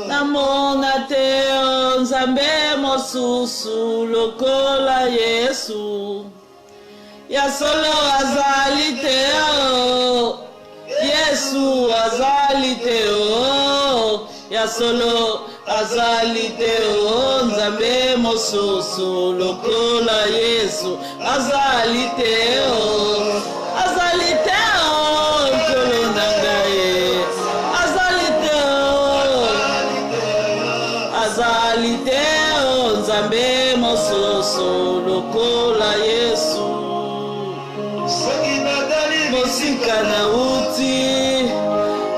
namona teo nzambe mosusu lokola Yesu ya solo azali teo Yesu azali teo ya solo azali teo nzambe mosusu lokola Yesu azali teo kolonangaye azali teo nzambe mosusu lokola Yesu mosika na uti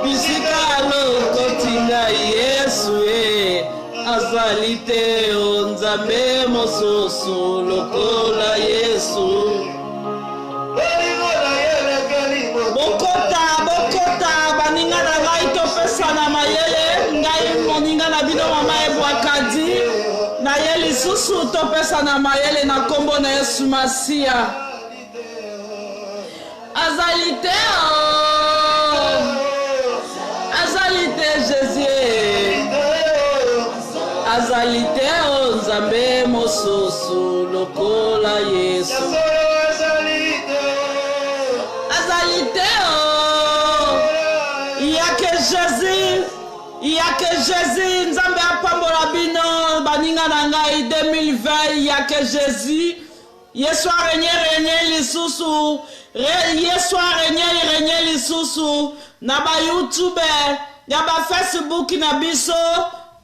bisika lokotinga Yesu azali teo nzambe mosusu lokola Yesu bokota baninga na ngai topesa na mayele ngai moninga na bino mama ebwakadi na ye lisusu topesa na mayele na kombo na Yesu Masia azali te Jésus azali teo nzambe mosusu lokola Yesu il y a que Jésus nzambe apambola bino baninga na ngai 2020 il y a que Jésus Yesu régner lisusu Yesu régner lisusu na ba YouTube na ba Facebook na biso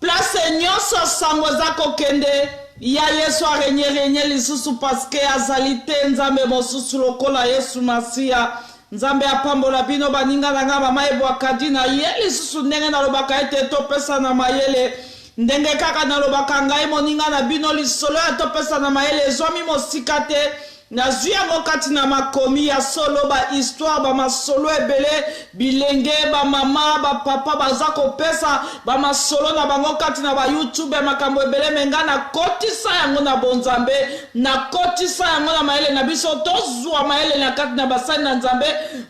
place nyonso sango za kokende ya Yesu régner lisusu parce que azalite nzambe mosusu lokola Yesu Masia nzambe apambola bino baninga na nga mama ebwakadi na ye lisusu ndenge nalobaka ete topesa na mayele ndenge kaka nalobaka ngai moninga na bino lisolo ya topesa na mayele ezwami mosika te nazwi yango kati na makomi ya solo ba histoire ba masolo ebele bilenge ba mama ba papa baza kopesa ba masolo na bango kati na ba YouTube makambo ebele menga na kotisa yango na bonzambe na kotisa yango na mayele na biso tozwa mayele na kati na basani na nzambe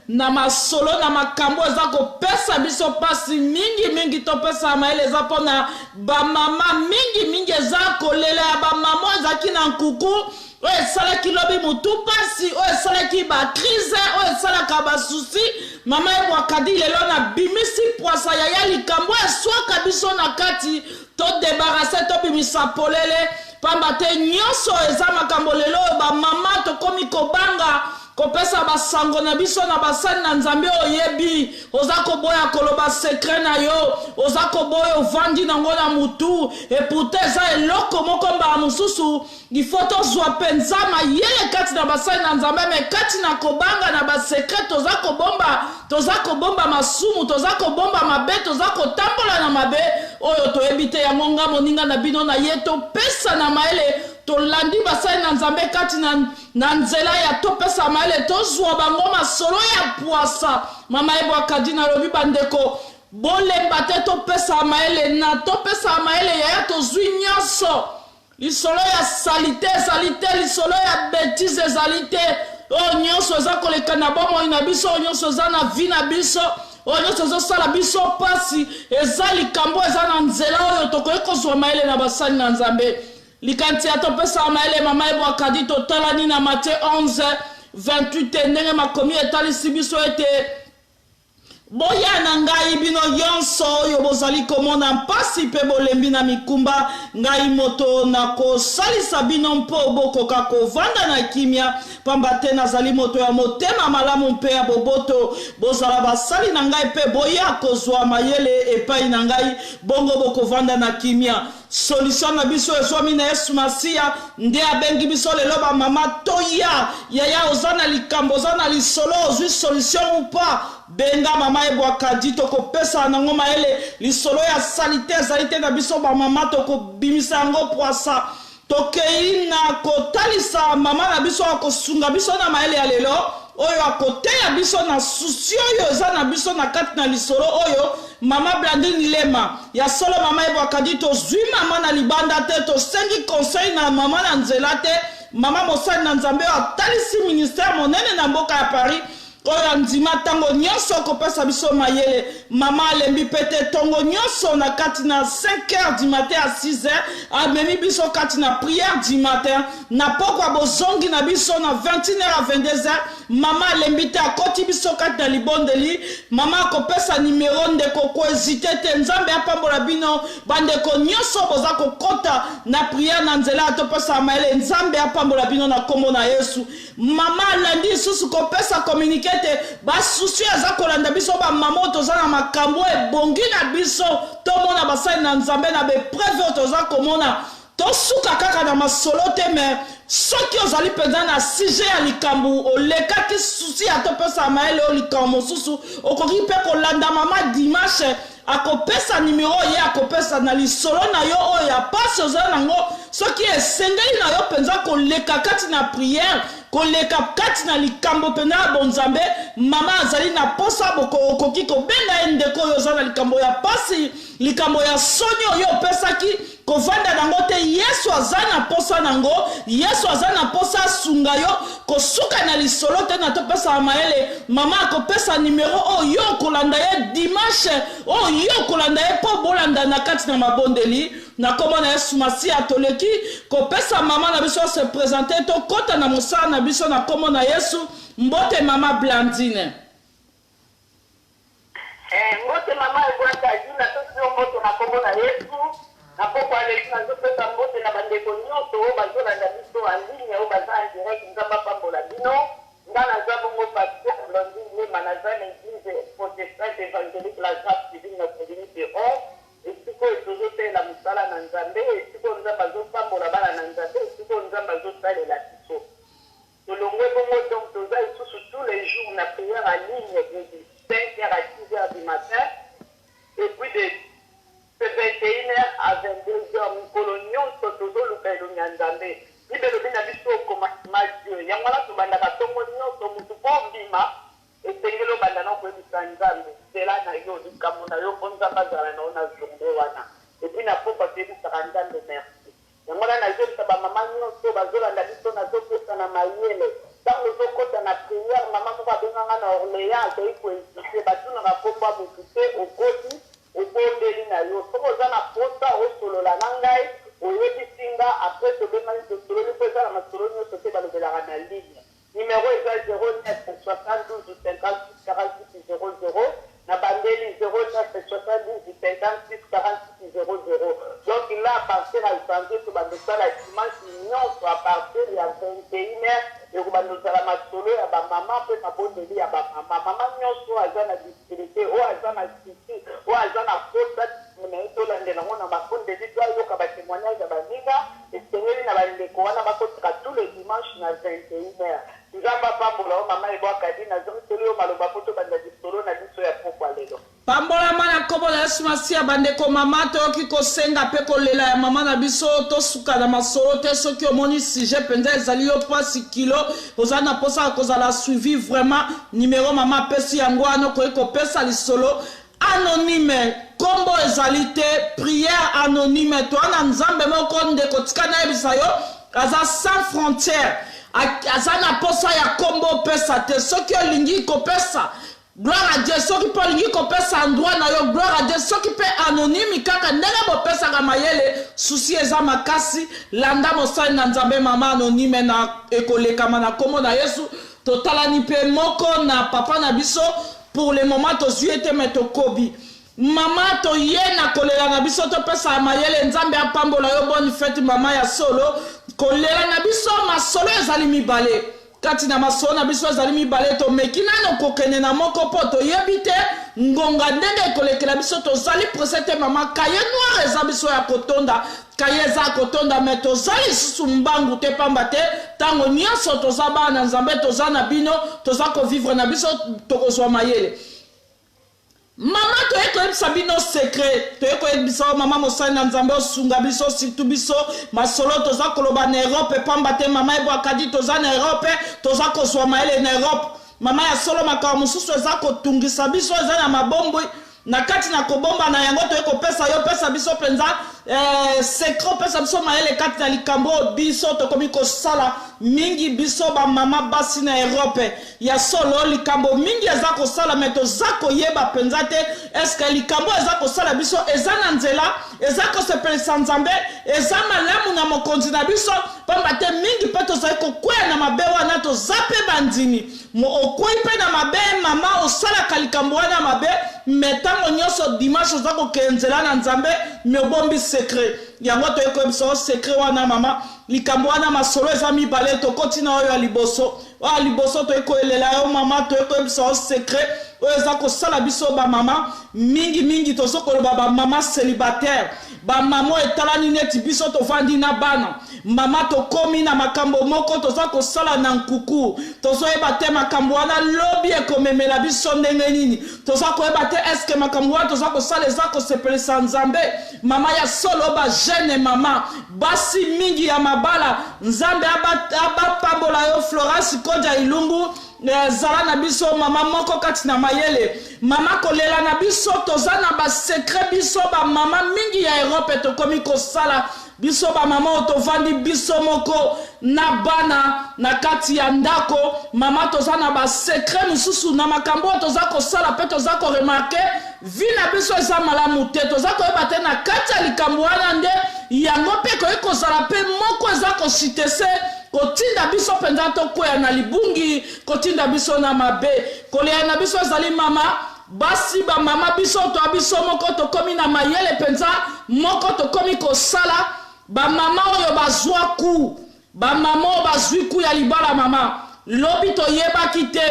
na masolo na makambo za kopesa biso pasi mingi topesa mayele za pona ba mama mingi za kolela ba mama za kina nkuku oye salaki lobi mutu pasi oye salaki ba crise oye salaka ba souci mama ebwakadi lelo na bimisi poisa ya likambo eswaka biso na kati to débarrasser to bimisa polele pamba te nyonso eza makambo lelo ba mama to komi kobanga kopesa basango na biso na basani na nzambe oyebi oza koboya koloba secret na yo oza koboya ovandi nango na mutu et pourtant eza eloko moko mbala mosusu ifo tozwa penza mayele kati na basani na nzambe me kati na kobanga na basekret toza kobomba masumu toza kobomba mabe toza kotambola na mabe oyo toyebi te yango nga moninga na bino na ye topesa na mayele tolandi basali na nzambe kati na nzela ya topesa mayele tozwa bango masolo ya poisa mama ebwakadi na lobi bandeko bolemba te topesa mayele na topesa mayele ya tozwi nyonso lisolo ya salite lisolo ya bêtise ezalite o nyonso eza koleka na bomoi na biso o nyonso eza na vi na biso o nyonso ezosala biso pasi eza likambo eza na nzela oyo tokoki kozwa mayele na basali na nzambe likanti ya topesa mayele mama ebwakadi totalani na Matthieu 11:28 ndenge makomi etalisi biso ete boya na ngai bino yonso oyo bozali komona mpasi pe bolembi na mikumba ngai moto na kosalisa bino mpo bokoka kovanda na kimia pamba te nazali moto ya motema malamu mpe ya boboto bozala basali na ngai pe boya kozwa mayele epai na ngai bongo bokovanda na kimia solution na biso ezwami na Yesu Masia nde abengi biso lelo ba mama toya yaya ozana likambo ozana lisolo ozwi solution ou pas benga mama ebwakadi tokopesa nango mayele lisolo ya salite na biso ba mama tokobimisa yango poisa tokei na kotalisa mama na biso akosunga biso na mayele ya lelo oyo akoteya biso na susi oyo eza na biso na kati na lisolo oyo mama Blandine Lema ya solo mama ebwakadi tozwi mama na libanda te tosengi conseil na mama na nzela te mama mosali na nzambe atalisi ministère monene na mboka ya Paris oyo ndima tango nyonso kopesa biso mayele mama alembi pete tongo nyonso na kati na 5h du matin à 6h amemi biso kati na prière du matin na pokwa bozongi na biso na 21h à 22h mama alembi te akoti biso kati na libondeli mama akopesa numero ndeko koezite te nzambe apambola bino bandeko nyonso boza kokota na prière na nzela atopesa mayele nzambe apambola bino na kombo na Yesu mama alandi susu kopesa communiqué te basusu aza kolanda biso bamama toza na makambo ebongi na biso tomona basali na nzambe na bepreve toza komona tosuka kaka na masolo te me soki ozali mpenza na sujet ya likambo olekaki susi atopesa mayele o likambo mosusu okoki mpe kolanda mama dimanche akopesa numero ye akopesa na lisolo na yo oyo ya pasi ozala nango soki esengeli na yo mpenza koleka kati na prière koleka kati na likambo mpenza ya bonzambe mama azali na posa okoki kobenga ye ndeko oyo oza na likambo ya pasi likambo ya soni oyo opesaki kovanda nango te yesu aza na posa nango yesu aza na posa asunga yo kosuka na lisolo te na topesa mayele mama akopesa numero oyo kolanda ye dimanche oyo kolanda ye mpo bolanda na kati na mabondeli na kombo na Yesu Masiya atoleki kopesa mama na biso se présenter tokota na mosala na biso na kombo na Yesu mbote mama Blandine mbote mama ebwata jina tosio mbote na kombo na Yesu na poko aleki na zopesa mbote na bandeko nyonso oyo bazolanda biso anligne oyo baza en direct nzamba pambola bino nga naza bongo pasteur Blandine Lema naza na église protestante évangélique la grâce divine na communauté 11 esiko ezozotela mosala na nzambe esiko nzambe azopambola bana na nzambe esiko nzambe azosalela biso tolongwe bongo donc toza lisusu tous les jours na prière en ligne de 5h à 6h du matin et puis de 21h à 22h mikolo nyonso tozoluka elongi ya nzambe libelobi na biso okomama dieu yango wana tobandaka ntongo nyonso motu mpo obima esengeli obanda na koyebisa nzambe nzela na yo likambo na yo mpo nzambe azala na yo na journée wana epuis na pokwa toyebisaka nzambe merci yango wana nazobisa bamama nyonso bazolanda biso nazopesa na mayele ntango ozokota na prière mama moko abenganga na orléans azoyi koinsipe batunaka kombo ya motu te okoti obondeli na yo soki oza na posa osolola na ngai oyebi nga apres tobengani tosololi mpo eza na masolo nyonso te balobelaka na ligne numéro eza 09 72 56 46 00 na bandeli 09 72 56 46 00 donc là à partir ya janvier tobandosala dimanche nyonso à partir ya 21h ekobandosala masolo ya bamama mpe mabondeli ya bamama mama nyonso aza na difficulté oyo aza na sisi oyo aza na posa naye tolandela yango na mabondeli to ayoka batémoignage ya baninga esengeli na bandeko wana bakotika tous les dimanches na 21h nzambe apambola o mama ebwakadi nazongiseli yo maloba po tobanda lisolo na biso ya pokwa lelo pambolama na kombo na Yesu Masiya bandeko mama toyoki kosenga mpe kolela ya mama na biso tosuka na masolo te soki omoni sujet mpenza ezali yo mpasi kilo oza na mposa kozala suivi vraiment numero mama apesi yango wana okoki kopesa lisolo anonyme kombo ezali te prière anonyme toana nzambe moko ndeko tika nayebisa yo aza sans frontière aza na posa ya kombo opesa te soki olingi kopesa gloire à Dieu soki mpe olingi kopesa endroit na yo gloire à Dieu soki mpe anonyme kaka ndenge bopesaka mayele susi eza makasi landa mosali na nzambe mama anonyme na ekolekama na kombo na Yesu totalani mpe moko na papa na biso pour le moment tozwi ete me tokobi mama toye na kolela na biso topesa mayele nzambe apambola yo bonne fête mama ya solo kolela na biso masolo ezali mibale kati na masolo na biso ezali mibale tomeki nano kokende na moko mpo toyebi te ngonga ndenge ekolekela biso tozali prese te mama kaye noir eza biso ya kotonda kaye eza kotonda me tozali lisusu mbangu te pamba te ntango nyonso toza bana na nzambe toza na bino toza kovivre na biso tokozwa mayele mama toye koyebisa bino secret toye koyebisa mama mosali na nzambe osunga biso surtout biso masolo toza koloba na Europe pamba te mama ebwakadi toza na Europe toza kozwa mayele na Europe mama ya solo makambo mosusu eza kotungisa biso eza na mabombwi na kati na kobomba na yango to pesa yo pesa biso penza secret pesa biso maele kati na likambo biso to komi ko sala mingi biso ba mama basi na Europe ya solo likambo mingi ezako sala meto zako yeba penza te est-ce que likambo ezako sala biso ezana nzela ezako sepelisa nzambe ezama lamu na mokonzi na biso pamba te mingi peto zako kwea na mabewa na to zape bandini mo okoi pe na mabe mama osala kalikambo wana mabe metango nyoso dimanche zako kenzela na nzambe mebombi secret yango to eko biso secret wana mama likambo wana masolo eza mibale to kotina oyo aliboso to eko elela yo mama to eko biso secret oyo eza kosala biso ba mama mingi to sokoloba ba mama célibataire ba mama etalani neti biso to vandi na bana mama to komi na makambo moko to za kosala na nkuku to zo eba te makambo wana lobi ekomemela biso ndenge nini to za ko eba te est-ce que makambo wana to za kosala eza kosepelisa nzambe mama ya solo ba jeune mama basi mingi ya mabala nzambe abapambola yo Florence Koja Ilungu zala na biso mama moko kati na mayele mama kolela na biso toza na ba secret biso ba mama mingi ya Europe to komi ko sala biso ba mama to vandi biso moko na bana na kati ya ndako mama toza na ba secret mususu na makambo toza ko sala pe toza ko remarquer vina biso eza malamu te toza ko ebate na kati ya likambo wana nde yango pe ko sala pe moko eza ko sitese kotinda biso penza to kwea na libungi kotinda biso na mabe kolea na biso zali mama basi ba mama biso to abiso moko to komi na mayele penza moko to komi ko sala ba mama oyo bazwa ku ba mama bazwi ku ya libala mama lobi to yeba kite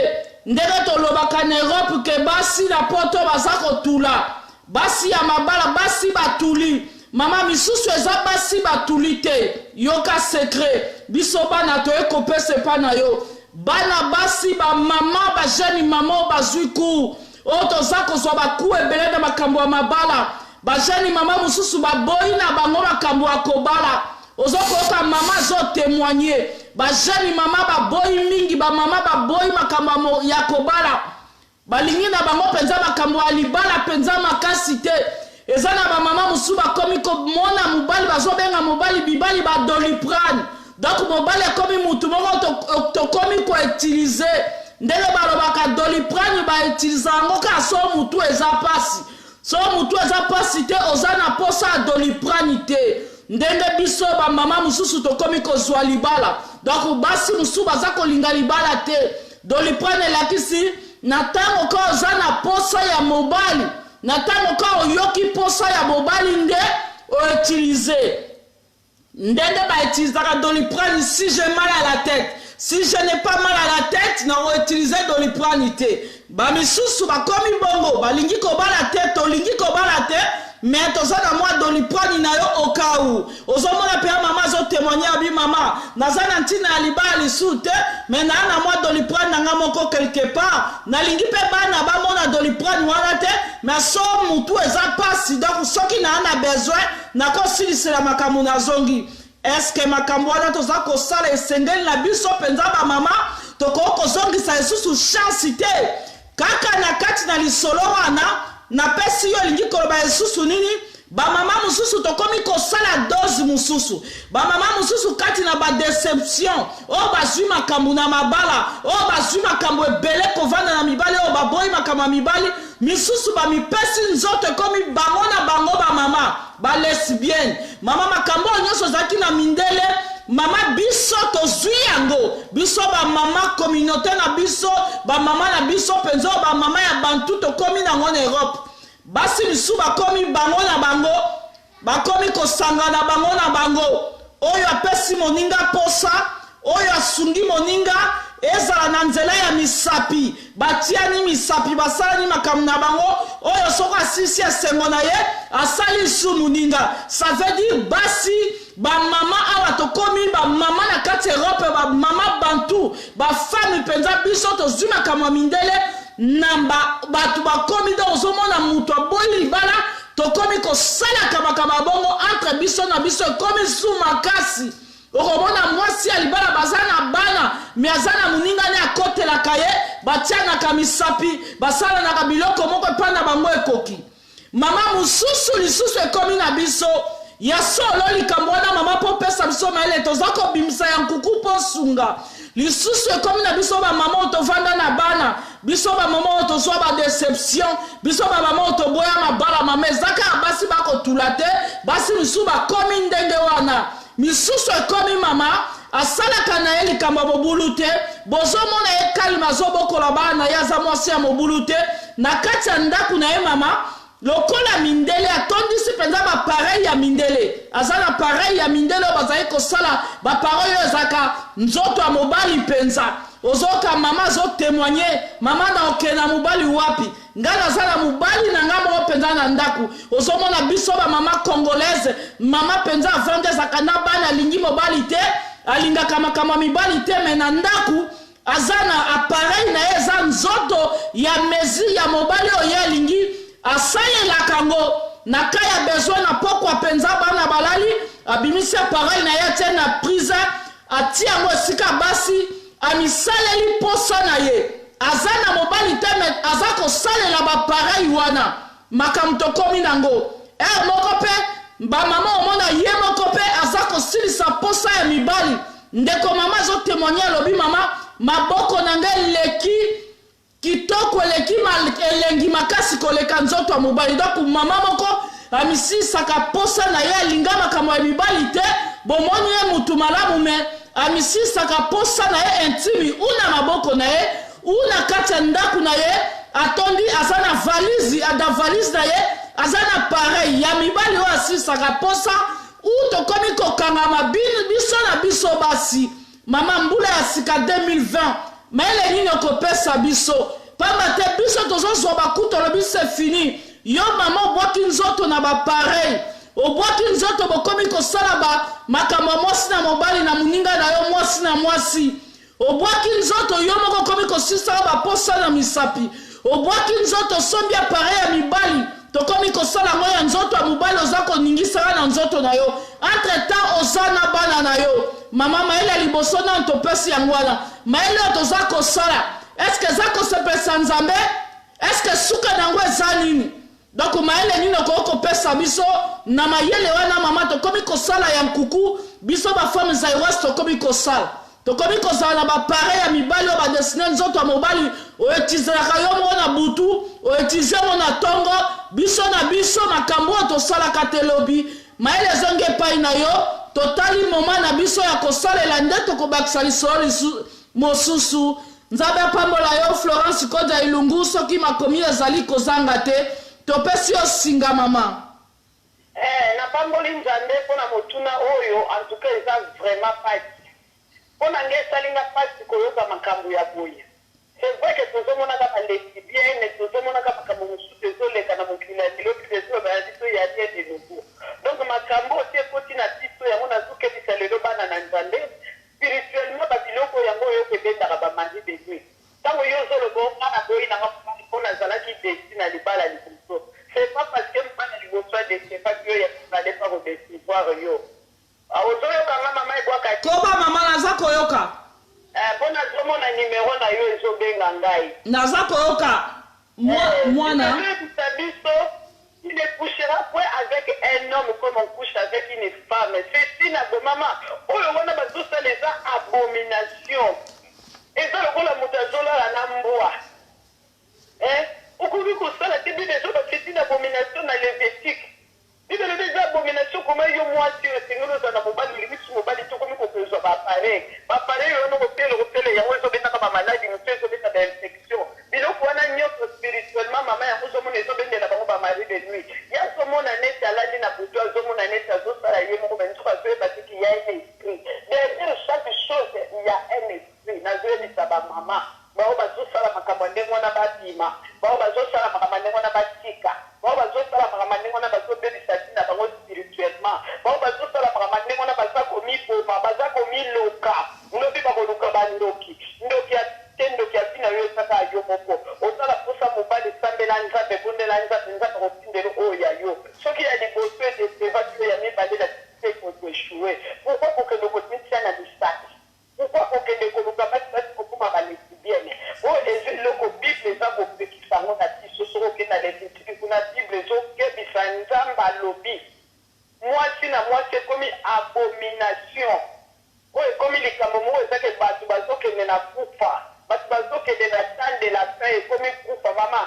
ndenge to lobaka na Europe ke basi na poto bazako tula basi ya mabala basi batuli mama misusu eza basi batuli te yoka secret biso bana to ekopese pa na yo bana basi ba mama ba jeune mama bazwi ku oto zako zo ba ku ebele na makambo ya mabala ba jeune mama mususu ba boyi na bango makambo ya kobala ozoko ka mama zo témoigner ba jeune mama ba boyi mingi ba mama ba boyi makambo ya kobala balingi na bango penza makambo ya libala penza makasi te ezana ba mama mususu ba komi ko mona mobali bazo benga mobali bibali ba doliprane donc mobali komi mutu moko to komi ko utiliser ndenge balobaka doliprane ba utiliser ngo ka so mutu eza pasi te ozana posa doliprane te ndenge biso ba mama mususu to komi ko zwa libala donc basi mususu baza ko linga libala te doliprane lakisi na tango ko ozana posa ya mobali na tango ka oyoki posa ya mobali nde o utiliser ndenge ba utilizaka doliprane si j'ai mal à la tête si je n'ai pas mal à la tête na o utiliser doliprane te ba misusu ba komi bongo balingi ko bala te to lingi ko bala te mais toza na mwa doliprane na yo okau ozomona pe mama zo témoigner abi mama nazana ntina alibala lisu te mais na mwa doliprane nga moko quelque part na lingi pe bana ba mona doliprane wana te mais so mutu eza pasi donc soki na besoin na ko silisela makambo na zongi est-ce que makambo wana toza ko sala esengeli na biso penza ba mama to ko zongisa esusu chance te kaka na kati na lisolo wana na pesi yo lingi koloba esusu nini ba mama mususu to komi ko sala dose mususu ba mama mususu kati na ba deception o bazwi makambo na mabala o bazwi makambo ebele ko vanda na mibali o ba boy makambo mibali misusu ba mipesi nzoto komi bango na bango ba mama ba lesbienne mama makambo nyonso zaki na mindele mama biso to zwi yango biso ba mama communauté na biso ba mama na biso penzo ba mama ya bantu to komi na ngone Europe basi bisu ba komi bango na bango ba komi ko sanga na bango na bango oyo apesi moninga posa oyo asungi moninga ezala na nzela ya misapi batiani misapi basala ni makambo na bango oyo soko asisi esengo na ye asali su moninga ça veut dire basi ba mama awa to komi ba mama na kati Europe ba mama bantu ba femme penza biso to zuma kama mindele namba batu ba komi do ozomona mutu aboyi libala to komi ko sala kama bongo entre biso na biso komi su makasi okomona mwasi ya libala bazana bana me azana muninga ne akotela kaye batianaka misapi basalanaka biloko moko epanda bango ekoki mama mosusu lisusu ekomi na biso ya solo likambo wana mama mpo pesa biso mayele toza kobimisa ya nkuku mpo sunga lisusu ekomi na biso bamama oyo tovanda na bana biso bamama oyo tozwa badeception biso bamama oyo toboya mabala mama ezaka ya basi bakotula te basi misusu bakomi ndenge wana misusu ekomi mama asalaka na ye likambo mobulu te bozomona ye kalima azobokola bana na ye aza mwasi ya mobulu te na kati ya ndako na ye mama lokola mindele atondisi mpenza bapareil ya mindele aza na pareil ya mindele oyo bazali kosala baparole oyo ezalaka nzoto ya mobali mpenza ozoka mama azotémoigne mama na okende na mobali wapi ngai naza na mobali na ngai moko mpenza na ndako ozomona biso bamama congolaise mama mpenza avandi ezalaka na bana alingi mobali te alingaka makambo mibali te me na ndako aza na apareil na ye eza nzoto ya mezi ya mobali oyo ye alingi asalelaka ngo na ka ya besoin na pokwa mpenza bana balali abimisi apareil na ye atie na prise atie yango esika basi amisaleli posa na ye aza na mobali te me aza kosalela bapareil wana makambo tokomi nango moko mpe bamama omona ye moko mpe aza kosilisa posa ya mibali ndeko mama azotémoigne alobi mama maboko na ngai leki kitoko eleki elengi makasi koleka nzoto ya mobali donc mama moko amisisaka posa na ye alinga makambo ya mibali te bomoni ye mutu malamu me amisisaka posa na ye intime una maboko na ye una kati ya ndako na ye atondi aza na valise na ye aza na pareil ya mibali oyo asisaka posa tokomi kokangama biso na biso basi mama mbula ya sika 2020 maele nini okopesa biso pamba te biso tozozwa bakuta olobi se fini yo mama obwaki nzoto na bapareil obwaki nzoto bokomi kosala makambo mwasi na mobali na moninga na yo mwasi na mwasi obwaki nzoto yo moko okomi kosisala baposa na misapi obwaki nzoto sombi apareil ya mibali tokomi kosala ngo ya nzoto ya mobali oza koningisaka na nzoto na yo entre temps oza na bana na yo mama maele ya liboso nano topesi yango wana maele oyo toza kosala eske eza kosepesa nzambe eske suka nango eza nini donc maele nini okoki kopesa biso na mayele wana mama tokomi kosala ya nkuku biso bafame zairwasi tokomi kosala tokomi kozala na bapareil ya mibali oyo badesine nzoto ya mobali oetizelaka yo moko na butu oetize mo na tongo biso na biso makambo oyo tosalaka te lobi mayele ezongi epai na yo totali moma na biso ya kosalela nde tokobakisa lisolo mosusu nzambe apambola yo Florence Kodia Ilungu soki makomi ezali kozanga te topesi yo singa mama napamboli nzambe mpona motuna oyo en tout cas eza vraiment pasi mpona nge esalinga pasi koyoka makambo ya boye c'est vrai que tozomonaka balesbienne tozomonaka makambo mosusu ezoleka na mokili ya lelo biso baya biso ya bien de nouveau donc makambo osi ekoti na biso yango nazokebisa lelo bana na nzambe spirituellement babiloko yango oyo ebendaka bamandi de nuit ntango yo ozoloba omwana boyi nanga mpo nazalaki desi na libala liboso c'est pas parce que mwana liboso adesepaki yo yazale pa kodesivoir yo ozoyokanga mama ebwaka koba mama naza koyoka mpo nazomona nimero na yo ezobenga ngai naza koyoka mwana biso il ne couchera point avec un homme comme on couche avec une femme. C'est une maman. Oh, on a besoin de les abominations. Et ça, le la mutazola la namboa. Au cours du coup, ça, la télé des autres, c'est une abomination dans les éthiques. Il y a des abominations, comment il y a moi, si le Seigneur nous a mobile, il limite sur mobile, tout comme on peut faire pareil. Pareil, on a le hôtel, il y a un peu de maladie, il y a un peu d'infection. Mais donc, on a une autre spirituellement, maman, il y a un peu de la mari de nuit. Il y a ce monde en est à la ligne à bouton, ce monde en est à l'autre, à la ligne, parce qu'il y a un esprit. Derrière chaque chose, il y a un esprit. Nazé, ça va, maman. Bao bazo sala makamande ngona batima. Bao bazo sala makamande ngona batika. Bao bazo sala makamande ngona bazo beli satina bango spirituellement. Bao bazo sala makamande ngona baza komi poma, baza komi loka. Ndoki ba koluka bandoki. Ndoki ya tendo kia fina yo saka yo popo. Osala posa mobali sambela nzambe bundela nzambe nzambe kotindelo oya yo. Soki ya liboso de seva tu ya mibale la tite ko échouer. Pourquoi pour que nous continuions à nous statuer? Pourquoi pour que nous koluka pas pour kuma ba lesbienne? Oh, et le que de la tante de la paix, comme il trouve maman.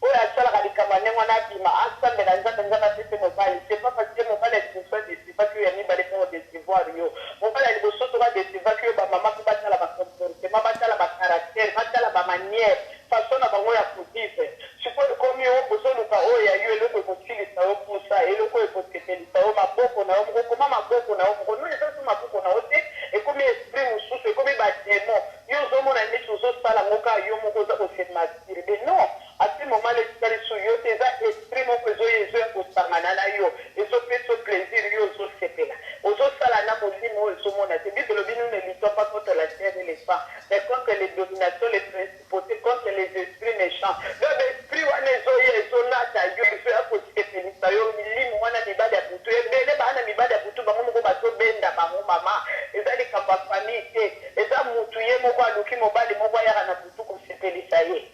Oh, la salle radicale, on a dit, ma assemblée, la zone, on a fait mon bail. C'est pas parce que mon bail est pour des civacs, il y a mis balai pour des civoires. Mon bail est pour des civacs, maman, pour battre la comportement, battre la caractère, battre la manière, façon à bango ya kutive. Suppose comme on besoin de pas, oh, il y a eu le coup de style, ça pour ça, et le coup de style, ça ma boko na on, comment ma boko na on, nous les autres ma boko na on, et comme esprit ou sous, et comme bâtiment, yo zomo na mis sous ça la moka, yo moko za au fait mastir. Mais non, à ce moment les sous yo, tes esprit mon besoin les yeux au samanana yo, et so fait ce plaisir yo zo sepela. Aux autres salana mon limo, ils sont mon athée. Dit le bino ne luttons pas contre la terre et les femmes, mais contre les dominations, les principautés, contre les esprits méchants. L'esprit wa ne zo ye zo na ta yo, il fait à côté de Félix, yo limo wana ni bada butu, et bele bana ni bada butu, ba mo ba so benda ba mo mama, et ça les kamba famille, et ça mutuye mo kwa luki mo bali mo kwa yara na butu ko Félix aye.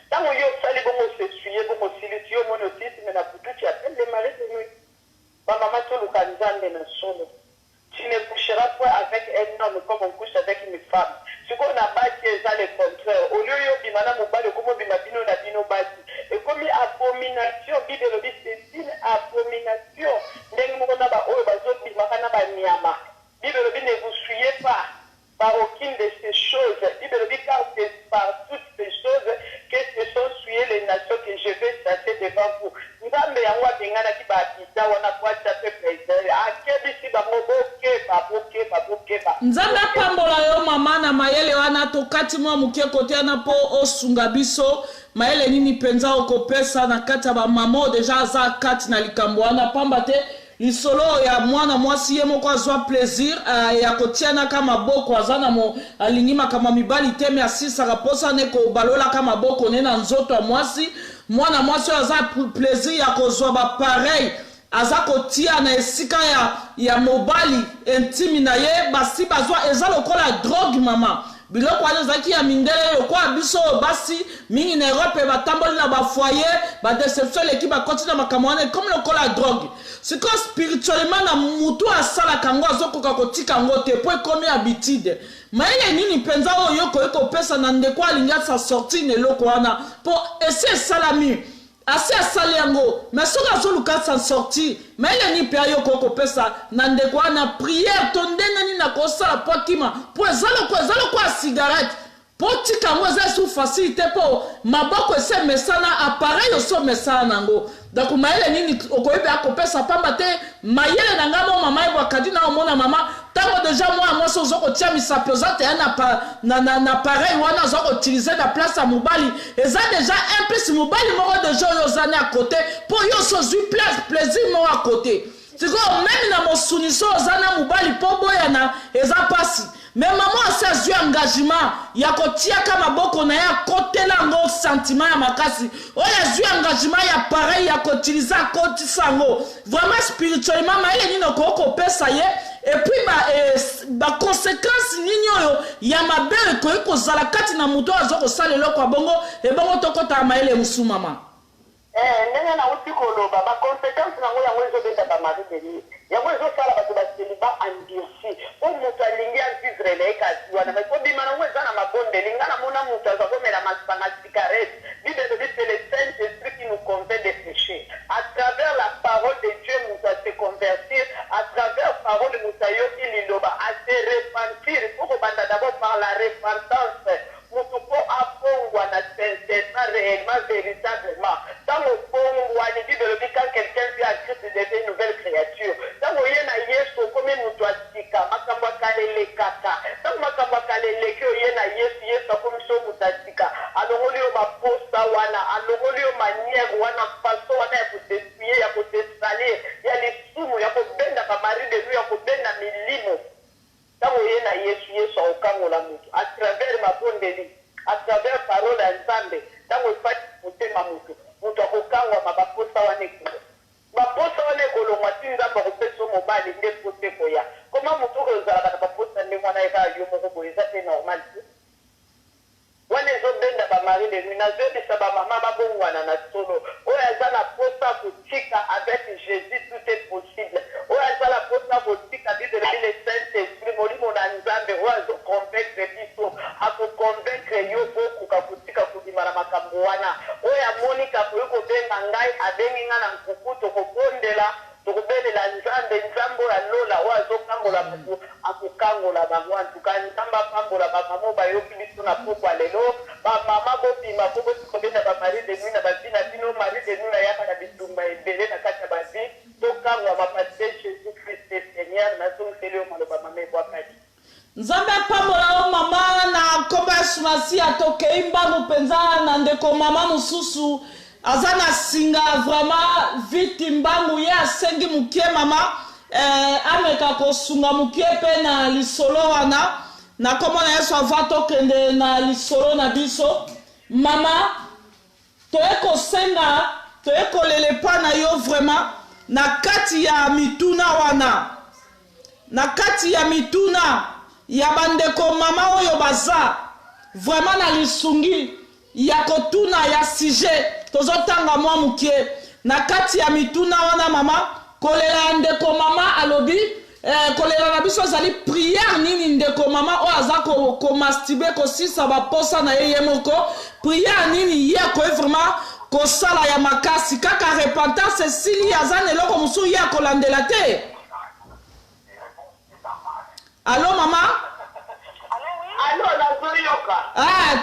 Tant que yo sali bon se suyer bon silicio monotisme na butu tu appelles les maris de nuit. Ma maman tout le canzande na solo. Tu ne coucheras pas avec un homme comme on couche avec une femme. Ce qu'on a bâti c'est le contraire. Au lieu yo bimana mo bali comme bimabino na bino bâti. Et comme abomination bible le dit c'est une abomination. Ndenge mo na ba oyo bazo bimaka na ba nyama. Bible le dit ne vous souillez pas par aucune de ces choses. Bible le dit car c'est par toutes ces choses que se sont souillées les nations que je vais chasser devant vous. Nzambe yango abengana ki baapita wana kwa chape président. Akebisi ba. Nzambe apambola yo mama na mayele wana tokati mwa mukie kote na po osunga biso. Mayele nini penza okopesa na kati ya ba mama deja aza kati na likambo wana pamba te lisolo ya mwana mwasi ye moko azwa plaisir ya kotiana kama boko azana mo alingima kama mibali teme asisa kaposa neko balola kama boko nena nzoto ya mwasi mwana mwasi aza plaisir ya kozwa ba pareil aza kotia na esika ya mobali intime na ye basi bazwa eza lokola drogue mama biloko wana zaki ya mindele lokwa biso basi mingi na Europe batamboli na ba foyer ba déception leki ba continue makambo wana comme lokola drogue siko spirituellement na mutu asala kango azokoka kotika ngo te po ekomi habitude maile nini penza oyo ko pesa na ndeko alinga sa sortie ne loko wana po ese salami assez asali yango mais soka zoluka sa sortie maile ni pe ayo ko pesa na ndeko na prière tondena ni na kosala po kima po ezalo ko cigarette po tika ngo za su facilité po maboko ese mesana appareil so mesana nango donc maile nini okoyebe akopesa pamba te mayele na ngamo mama ebo akadi na omona mama tango déjà moi so zoko tia misapezate na pareil wana zoko utiliser na place à mobali eza déjà un peu mobali moko déjà yo zane à côté pour yo so zui plaisir mo à côté c'est comme même na mosuniso zana mobali po boyana eza pasi mais maman a ses engagement ya kotia kama boko na ya kotela ngo sentiment ya makasi oya zui engagement ya pareil ya kotiliza koti sango vraiment spirituellement maile nino ko pesa ye et puis ba conséquence nini oyo ya mabere ko zala kati na muto azoko salelo kwa bongo e bongo tokota maile musu mama ndenge na uti koloba ba conséquence nango yango ezobeta ba mari beli yango ezosala bato baseliba endurci o moto alingi avivre na ye kasi wana mais kobima nango eza na mabondeli nga namona moto aza komela masanga cigarette bible elobi c'est le saint esprit qui nous convainc de péché à travers la parole de Dieu moto a se convertir à travers parole moto ayoki liloba a se repentir pour kobanda d'abord par la repentance moto po apongwa na sincèrement réellement véritablement dans le pongwa ni bible elobi quand quelqu'un vit à Christ il devient une nouvelle créature dans oye na yesu okomi moto asika makambo akalelekaka dans makambo akaleleki oye na yesu akomi so moto asika alongoli yo baposa wana alongoli yo manière wana façon wana ya kotesuye ya kotesalie ya lisumu ya kobenda bamari de lui ya kobenda milimo dans oye na yesu akokangola moto à travers mabondeli à travers parole ya nzambe dans ofati motema moto akokangwa baposa wana ekolo baposa wana ekolongwa ti nzambe akopesa mobali nde pote koya koma moto oyo ozalaka na baposa ndenge wana eka yo moko boye eza te normal te wana ezobenda bamari de nuit nazoyebisa bamama babongwana na solo oyo aza na posa kotika avec jésus tout est possible oyo aza na posa kotika bible le saint esprit molimo na nzambe oyo azoconvaincre biso akoconvaincre permettre yo kokuka kutika kudimara makambo wana oyo amoni kakoyi kobenga ngai abengi nga na nkuku tokobondela tokobelela nzambe ya lola oyo azokangola mutu akokangola bango antuka nzambe apambola bamama bayoki biso na pokwa lelo bamama bopima po botikobenda bamari de nuit na bavi na bino mari de nuit ayaka na bitumba ebele na kati ya bavi tokangwa mapase jésus christ seigneur nazongiseli yo maloba mama ebwakadi nzambe apambola yo mama na kombo ya sumasi atokei mbangu mpenza na ndeko mama mosusu aza na singa vraiment vite mbangu ye asengi mukie mama ameka kosunga mukie pe na lisolo wana na kombo na yesu ava tokende na lisolo na biso mama toye kosenga toye kolelepa na yo vraiment na kati ya mituna wana na kati ya mituna ya bandeko mama oyo baza vraiment na lisungi ya kotuna ya sujet tozotanga mwa mukie na kati ya mituna wana mama kolela ya ndeko mama alobi kolela na biso azali prière nini ndeko mama oyo aza komastibe kosisa baposa na ye moko prière nini ye akoyi vraiment kosala ya makasi kaka repentance esili aza na eloko mosusu ye akolandela te. Allo mama? Allo nazoyoka.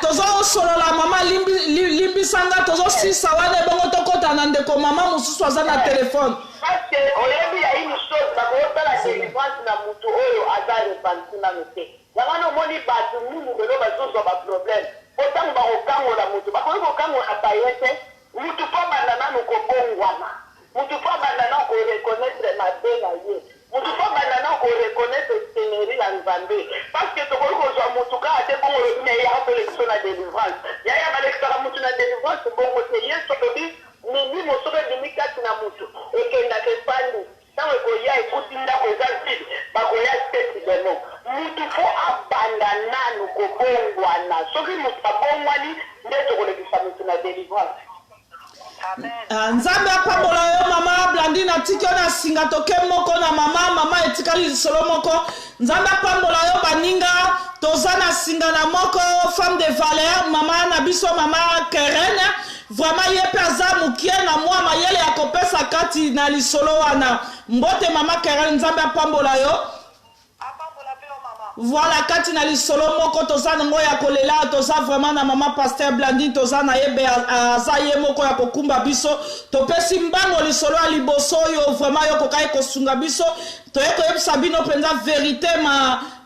Tozo solola mama limbisanga tozo sisa wane bongo tokota na ndeko mama mosusu aza na telefone. Parce que oyebi ya une chose bakotala délivrance na mutu oyo aza repenti na mete. Yango omoni bato mingi lelo bazozwa ba problème. Otango bakokangola mutu bakoki kokangola bayete mutu po banda nanu kobongwana. Mutu po banda nanu koreconnaître mabe na ye. Mutu po banda nanu koreconnaître seigneurie ya Nzambe. Parce que tokoki kozwa mutu kaka te bongo lobi na ye akopele biso na délivrance. Yaya balekisaka mutu na délivrance bongo te yesu lobi mimi mosobe bimi kati na mutu ekendaka epandi ntango ekoya ekuti ndako eza vide bakoya teti demo mutu fo abanda nanu kobongwana soki mutu abongwani nde tokolekisa mutu na délivrance. Nzambe apambola yo mama Blandine atiki yo na singa toke moko na mama etikali lisolo moko nzambe apambola yo baninga toza na singa na moko femme de valeur mama na biso mama Keren vraiment ye pe aza mukie na mwa mayele ya kopesa kati na lisolo wana mbote mama Keren nzambe apambola yo. Voilà kati na lisolo moko toza nango ya kolela toza vraiment na mama pasteur Blandine toza na yebe aza ye moko ya kokumba biso topesi mbango lisolo ya liboso yo vraiment yo kokai kosunga biso toye koyebisa bino penza vérité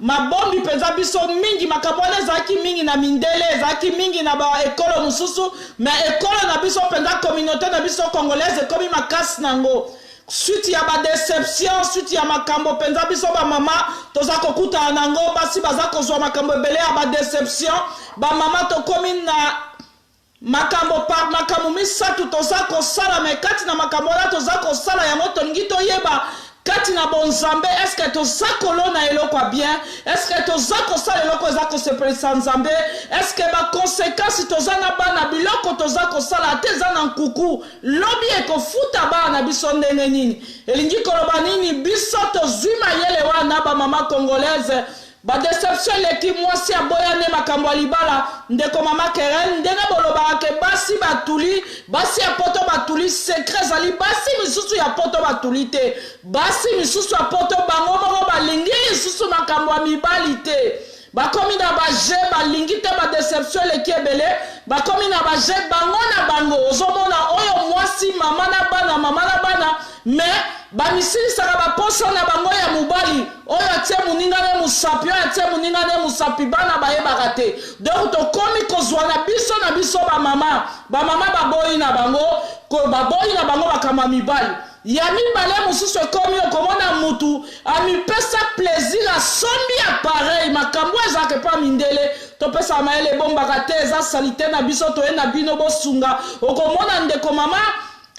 mabombi penza biso mingi makambo wana ezalaki mingi na mindele ezalaki mingi na baekolo mosusu mais ekolo na biso penza communauté na biso congolaise ekomi makasi nango suite ya ba déception suite ya makambo penza biso ba mama toza kokuta nango basi baza kozwa makambo ebele ya ba déception ba mama tokomi na makambo par makambo misatu toza kosala me kati na makambo wana toza kosala yango tolingi toyeba kati na bonzambe est-ce que toza kolona eloko ya bien est-ce que toza kosala eloko eza kosepelisa nzambe est-ce que baconséquence toza na bana biloko toza kosala te eza na nkuku lobi ekofuta bana biso ndenge nini elingi koloba nini biso tozwi mayele wana bamama congolaise badéception leki mwasi aboyane makambo ya libala ndeko mama Keren ndenge bolobaka ke basi batuli basi ya poto batuli secret ezali basi misusu ya poto batuli te basi misusu ya poto bango moko balingi lisusu makambo ya mibali te bakomi na baje balingi te badéception leki ebele bakomi na baje bango na bango ozomona oyo mwasi mama na bana mais bamisilisaka baposo na bango ya mobali oyo atie moninga ne mosapi oyo atie moninga ne mosapi bana bayebaka te donc tokomi kozwa na biso bamama baboyi na bango bakama mibali ya mibale mosusu ekomi okomona mutu amipesa plaisir asombi appareil makambo ezaka epa mindele topesa mayele ebombaka te eza salite na biso toye na bino bosunga okomona ndeko mama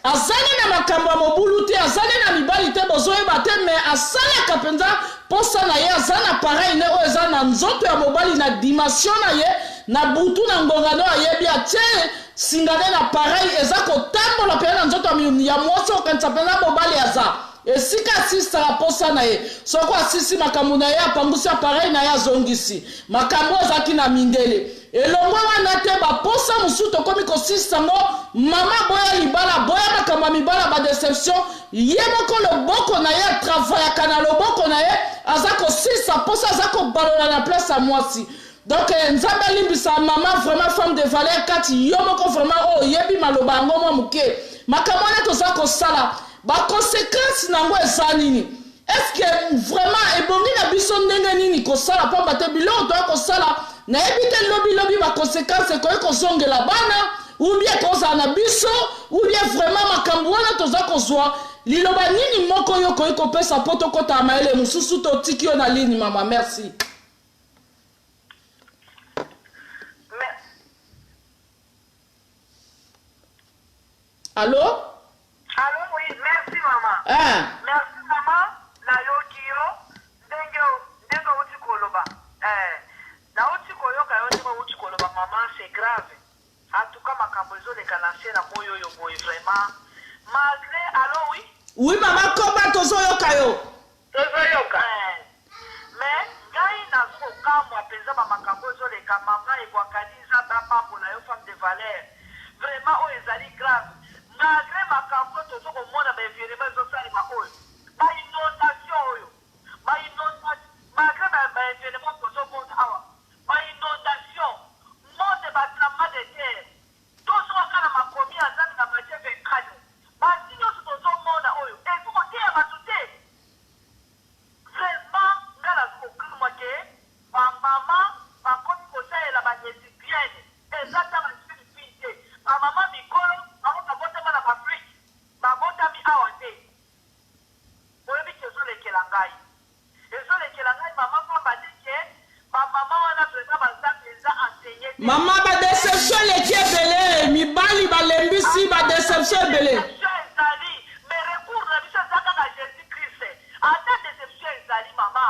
azali na makambo ya mobulu te azali na mibali te bozoyeba te me asalaka mpenza posa na ye aza na pareil ne oyo eza na nzoto ya mobali na dimension na ye na butu na ngongano ayebi atie singane na pareil eza kotambola mpenza na nzoto ya mwasi okanisa mpenza mobali aza esika asisaka posa na ye soko asisi makambo na ye apangusi apareil na ye azongisi makambo ezalaki na mindele elongo wana te baposa mosusu tokomi kosisa ngo mama boya libala boya makambo ya mibala badeception ye moko loboko na ye atravayaka na loboko na ye aza kosisa posa aza kobalola na place ya mwasi. Donc nzambe alimbisa mama vraiment femme de valeur kati yo moko vraiment oyebi maloba yango mwa moke makambo wana toza kosala baconséquence nango eza nini. Est-ce que vraiment ebongi na biso ndenge nini kosala pamba te biloko toya kosala nayebi te lobi baconséquence ekoki kozongela bana ou bien kozala na biso ou bien vraiment makambo wana toza kozwa liloba nini moko yo koki kopesa po tokota ya mayele mosusu totiki yo na lini mama. Merci. Allô? Allô, oui, merci maman. Merci maman. Na yokio ndenge uti koloba na uti koyoka yo ndenge uti koloba maman, c'est grave. En tout cas makambo ezoleka na se na moyo yo boy vraiment malgré. Allô, oui? Oui maman, koba tozoyoka yo. Tozoyoka. Mais ngai nazokamwa penza bamakambo ezoleka mama ebwakaniza bapambola yo femme de valeur vraiment oyo ezali grave malgré makambo tozokomona baeviolema ezosalema oyo bainondation oyo malgré baeviolema tozomona awa bainondation monde batremblement de terre tozokala makomi ya nzambe na matie 24 basi nyonso tozomona oyo ezokoteya bato te vraiment nga nazokokamwa ke bamama bakomi kosalela baégyptienne ezata bafilipine te bamama mikolo bango babotama na baafrike babotami awa te oyebi ke ezolekela ngai mama pamba te bamama wana vraiment bazambe eza enseigné te mama badeception eleki ebele mibali balembisi badeception ebele ezali mais recours na biso eza kaka jésus christ ata deception ezali mama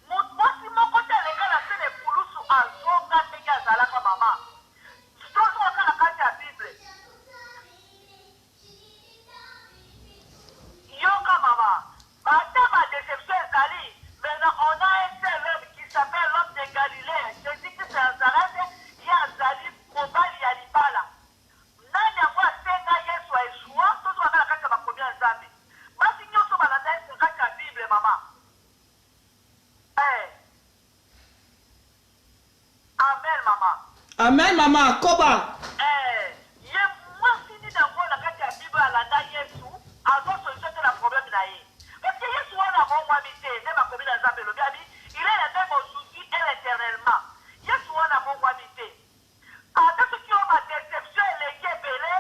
mwasi moko te aleka na se lepulusu azonga ndenge azalaka mama tozonga na kati ya bible yoka mama ata badeception ezali maintenant on a un seul homme qui s'appelle l'homme de Galilée jésus christ ya nazareth ye azali mobali ya libala nani yango asenga yesu aeshua tozonga na kati ya makomi ya nzambe basi nyonso balanda yesu kati ya bible mama. Amen mama. Amen mama koba. Ye mwasi ni nango na kati ya bible alanda yesu azosolution te na problème na ye parce que yesu wana momwami te nde makomi na nzambe elobi abi il est le même aujourd'hui et éternellement yesu wana momwami te ata soki oyo badeception eleki ebele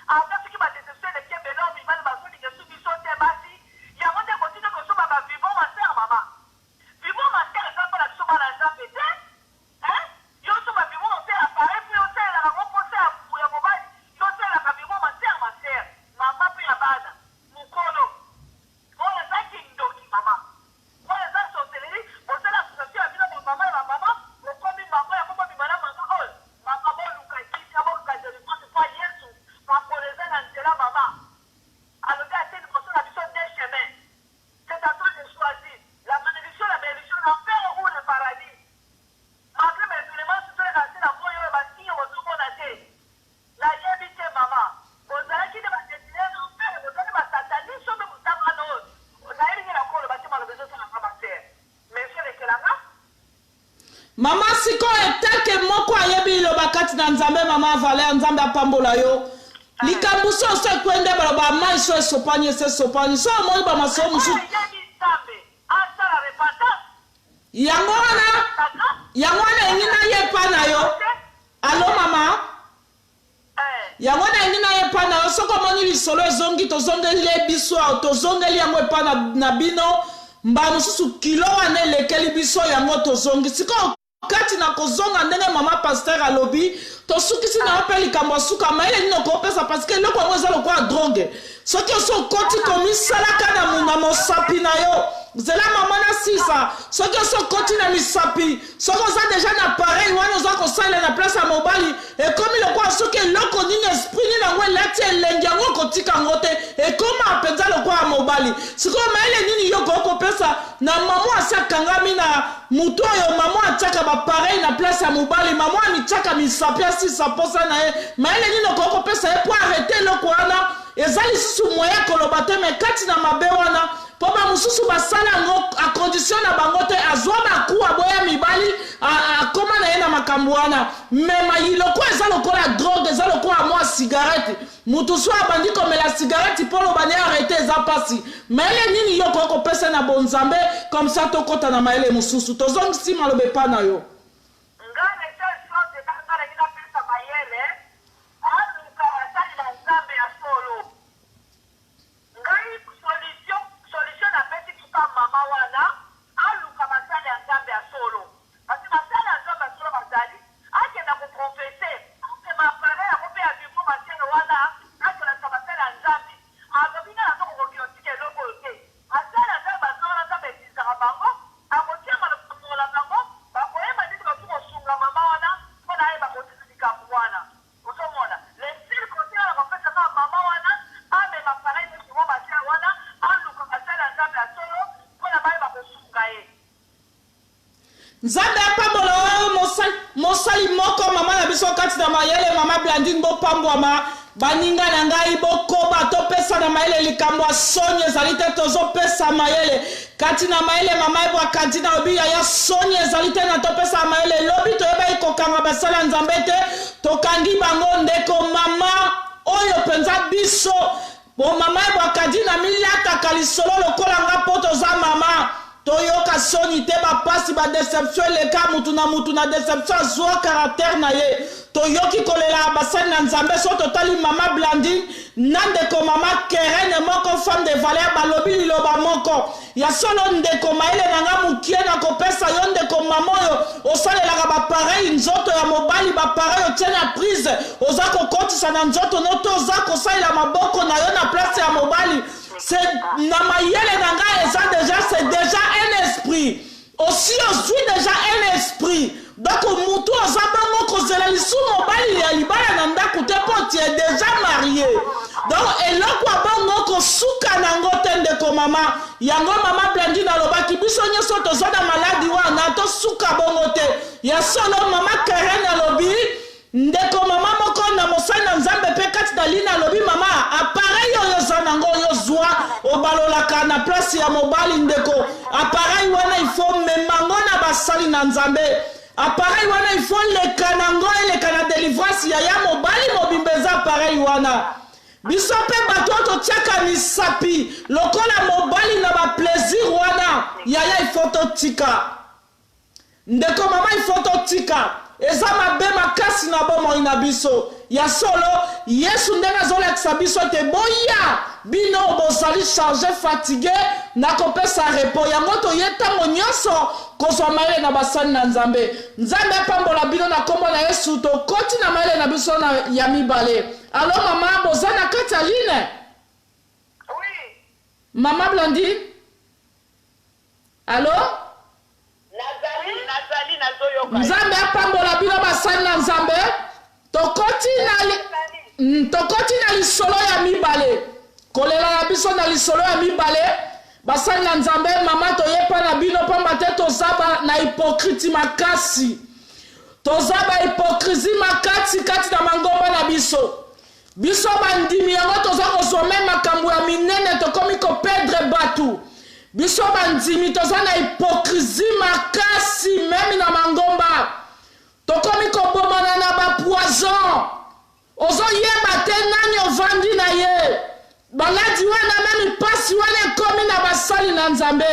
ata soki badeception eleki ebele oyo mibali bazolinga esu biso te basi yango nde continue kosoba bavivon master mama vivon master eza mpona biso bana nzambe te yo so bavivon master apare mpo yosalelaka ngo mposa ya mobali yosalelaka vivon master mama mpe ya bana mokolo oyo ezaki ndoki mama oyo eza soteleri bosala association ya bino bamama ya bamama okomi mama ya komo bimala mama oyo mama boluka kiti boluka delivrance mpo yesu makolo eza na nzela mama alobi ate liboso na biso deux chemin c'est à toi de choisir la malédiction la bénédiction l'enfer ou le paradis malgré mes éléments sotoleka te na moyo oyo basinye bozomona te nayebi te mama ozalaki nde badesine l'enfer bozali basataniste oyo mpe motangana oyo nayebi nge nakolo bate maloba ezosalanga batere mais solekelanga mama sikoyo eteke moko ayebi liloba kati na nzambe mama valeur nzambe apambola yo likambo so oso ekwende baloba mai so esopani ese esopani so omoni bamaso mosusu yebi nzambe asala repentance yango wana engi na ye epa na yo alo mama yango na engi na ye epa na yo soki omoni lisolo ezongi tozongeli ye biso awo tozongeli yango epa na bino mba mosusu kilo wana elekeli biso yango tozongi sikoyo kati na kozonga ndenge mama paster alobi tosukisi na yo mpe likambo asuka mayele nini okopesa parceke eloko yango eza lokola droge soki oso okoti komisalaka na mosapi na yo zela mama na sisa soki oso okoti na misapi soki oza deja na pareil wana oza kosalela na place ya mobali ekomi lokola soki eloko nini esprit nini yango elati elengi yango okoti tika ngote e koma penza lokwa mobali siko maele nini yo ko pesa na maman asakangami na muto yo maman ataka ba pareil na place ya mobali maman ni chaka misapia si saposa na e maele nini ko pesa e pour arrêter lokwana ezali susu moya kolobate me kati na mabe wana po ba mususu basala ngo a condition na bango te azwa bakuwa boya mibali akoma na ye na makambo wana mema iloko eza lokola drogue eza lokola mwa cigarette mutu so abandi komela cigarette po lobani arrete eza pasi maele nini yo kokopesa na bonzambe comme ça tokota na maele mususu tozongisi malobe pa na yo Nzambe apambola mosali moko mama na biso kati na mayele mama Blandine bo pambwama baninga na ngai bokoba topesa na mayele likambo sonye ezali te tozopesa mayele kati na mayele mama ebwa kati na obi ya sonye ezali te na topesa mayele lobi toyeba ikokanga basala nzambe te tokangi bango ndeko mama oyo penza biso bo mama ebwa kati na miliata kalisolo lokola nga poto za mama toyoka soni te bapasi ba deception leka mutu na deception zwa caractère na ye toyoki kolela basani na nzambe so totali mama Blandine nandeko mama Keren moko femme de valeur balobi liloba moko ya solo ndeko maele nanga mukie na kopesa yo ndeko mama oyo osalelaka bapareil nzoto ya mobali bapareil otiena prise oza kokotisa na nzoto noto oza kosalela maboko na yo na place ya mobali c'est na mayele nanga c'est déjà un esprit aussi déjà un esprit donc mutu ozabango kozela lisu mobali ya libala na ndako te po tu es déjà marié donc eloko abango kosuka nango te ndeko mama yango mama Blandine alobaki biso nyonso toza na maladi wana tosuka bongo te ya solo mama Karen alobi ndeko mama moko na mosali na nzambe pe kati na lina alobi mama appareil oyo za nango oyo zwa obalolaka na place ya mobali ndeko appareil wana ifo memango na basali na nzambe appareil wana ifo leka nango eleka na délivrance ya mobali mobimbeza appareil wana biso pe bato totiaka misapi lokola mobali na baplaisir wana yaya ifo totika ndeko mama ifo totika eza mabe makasi na bomoi na biso ya solo yesu ndenge azolakisa biso te boya bino bozali chargé fatigué na kopesa repos yango toye ntango nyonso kozwa mayele na basani na nzambe nzambe apambola bino na kombo na yesu tokoti na mayele na biso na ya mibale alo mama boza na kati ya line mama Blandine alo nzambe apambola bino basali na nzambe tokoti na lisolo ya mibale kolela na biso na lisolo ya mibale basali na nzambe mama toyepa na bino pamba te tozaba na hypocrite makasi tozaba hypocrisie makasi kati na mangomba na biso bandimi yango toza kozome makambo ya minene tokomi kopedre batu biso bandimi toza na hypocrisie makasi memi na mangomba tokomi kobomana na bapoison ozoyeba te nani ovandi na ye baladi wana memi pasi wana ekomi na basali na nzambe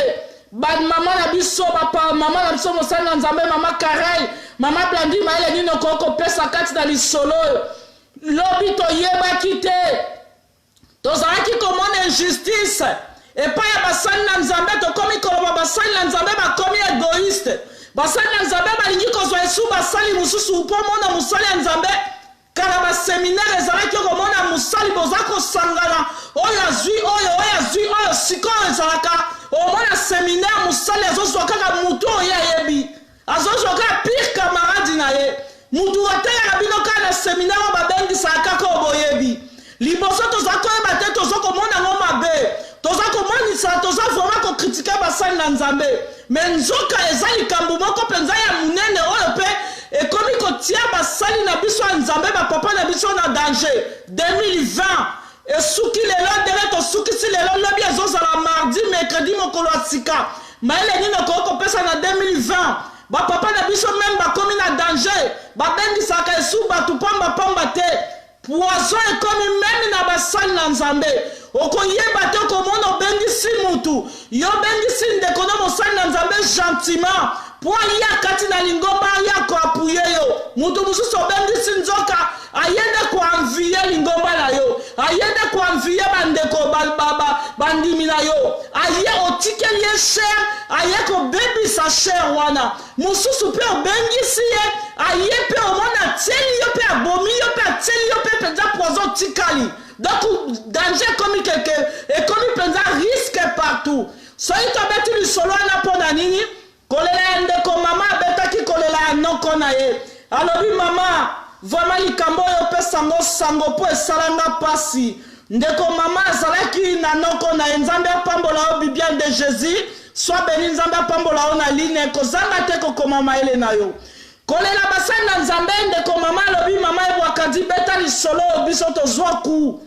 mama na biso mama na biso mosali na nzambe mama Karel mama Blandine maele nini okokopesa kati na lisolo lobi toyebaki te tozalaki komona injustice epai ya basali na nzambe tokomi koloba basali na nzambe bakomi egoiste basali na nzambe balingi kozwa esu basali mosusu mpo mona mosali ya nzambe kala baseminaire ezalaki okomona mosali boza kosangana oyo azwi oyo sikoyo ezalaka omona seminaire mosali azozwa kaka mutu oyo ayebi azozwa kaka pire camarade na ye mutu ateyaka bino kaka na seminaire oyo babengisaka kaka oboyebi liboso toza koyeba te basali na nzambe me nzoka eza likambo moko mpenza ya munene oyo mpe ekomi kotia basali na biso ya nzambe bapapa na biso na danger 2020 esuki lelo ndenge tosukisi lelo lobi ezozala mardi mercredi mokolo ya sika mayele nini okoki kopesa na 2020 bapapa na biso meme bakomi na danger babengisaka esu bato pamba te poison ekomi meme na basali na nzambe okoyeba te okomona obengisi mutu yo bengisi ndeko na mosali na nzambe gentiment po ya kati na lingomba ya koapuye yo mutu mosusu obengisi nzoka ayende koanvie lingomba na yo ayende koanvie bandeko bandimi na yo aye otikeli ye cher aye kobebisa cher wana mosusu mpe obengisi ye aye mpe omona atieli yo mpe abomi yo mpe atieli yo mpe mpenza poison tikali donc danger ekomi keke ekomi mpenza risque partout soki tobeti lisolo wana mpo na nini kolela ya ndeko mama abetaki kolela ya noko na ye alobi mama vraiment likambo oyo opesango sango mpo esalanga pasi ndeko mama azalaki na noko na ye nzambe apambola yo bibiane de jésus soit beni nzambe apambola yo na line kozanga te kokoma mayele na yo kolela basali na nzambe ndeko mama alobi mama ebwakadi beta lisolo oyo biso tozwa ku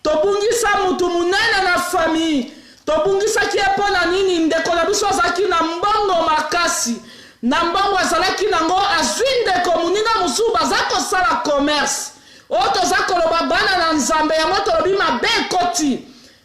tobungisa mutu munene na famille tobungisaki ye mpo na nini ndeko na biso azalaki na mbongo makasi na mbongo azalaki nango azwi ndeko moninga mosusu baza kosala commerce oyo toza koloba bana na nzambe yango tolobi mabe ekoti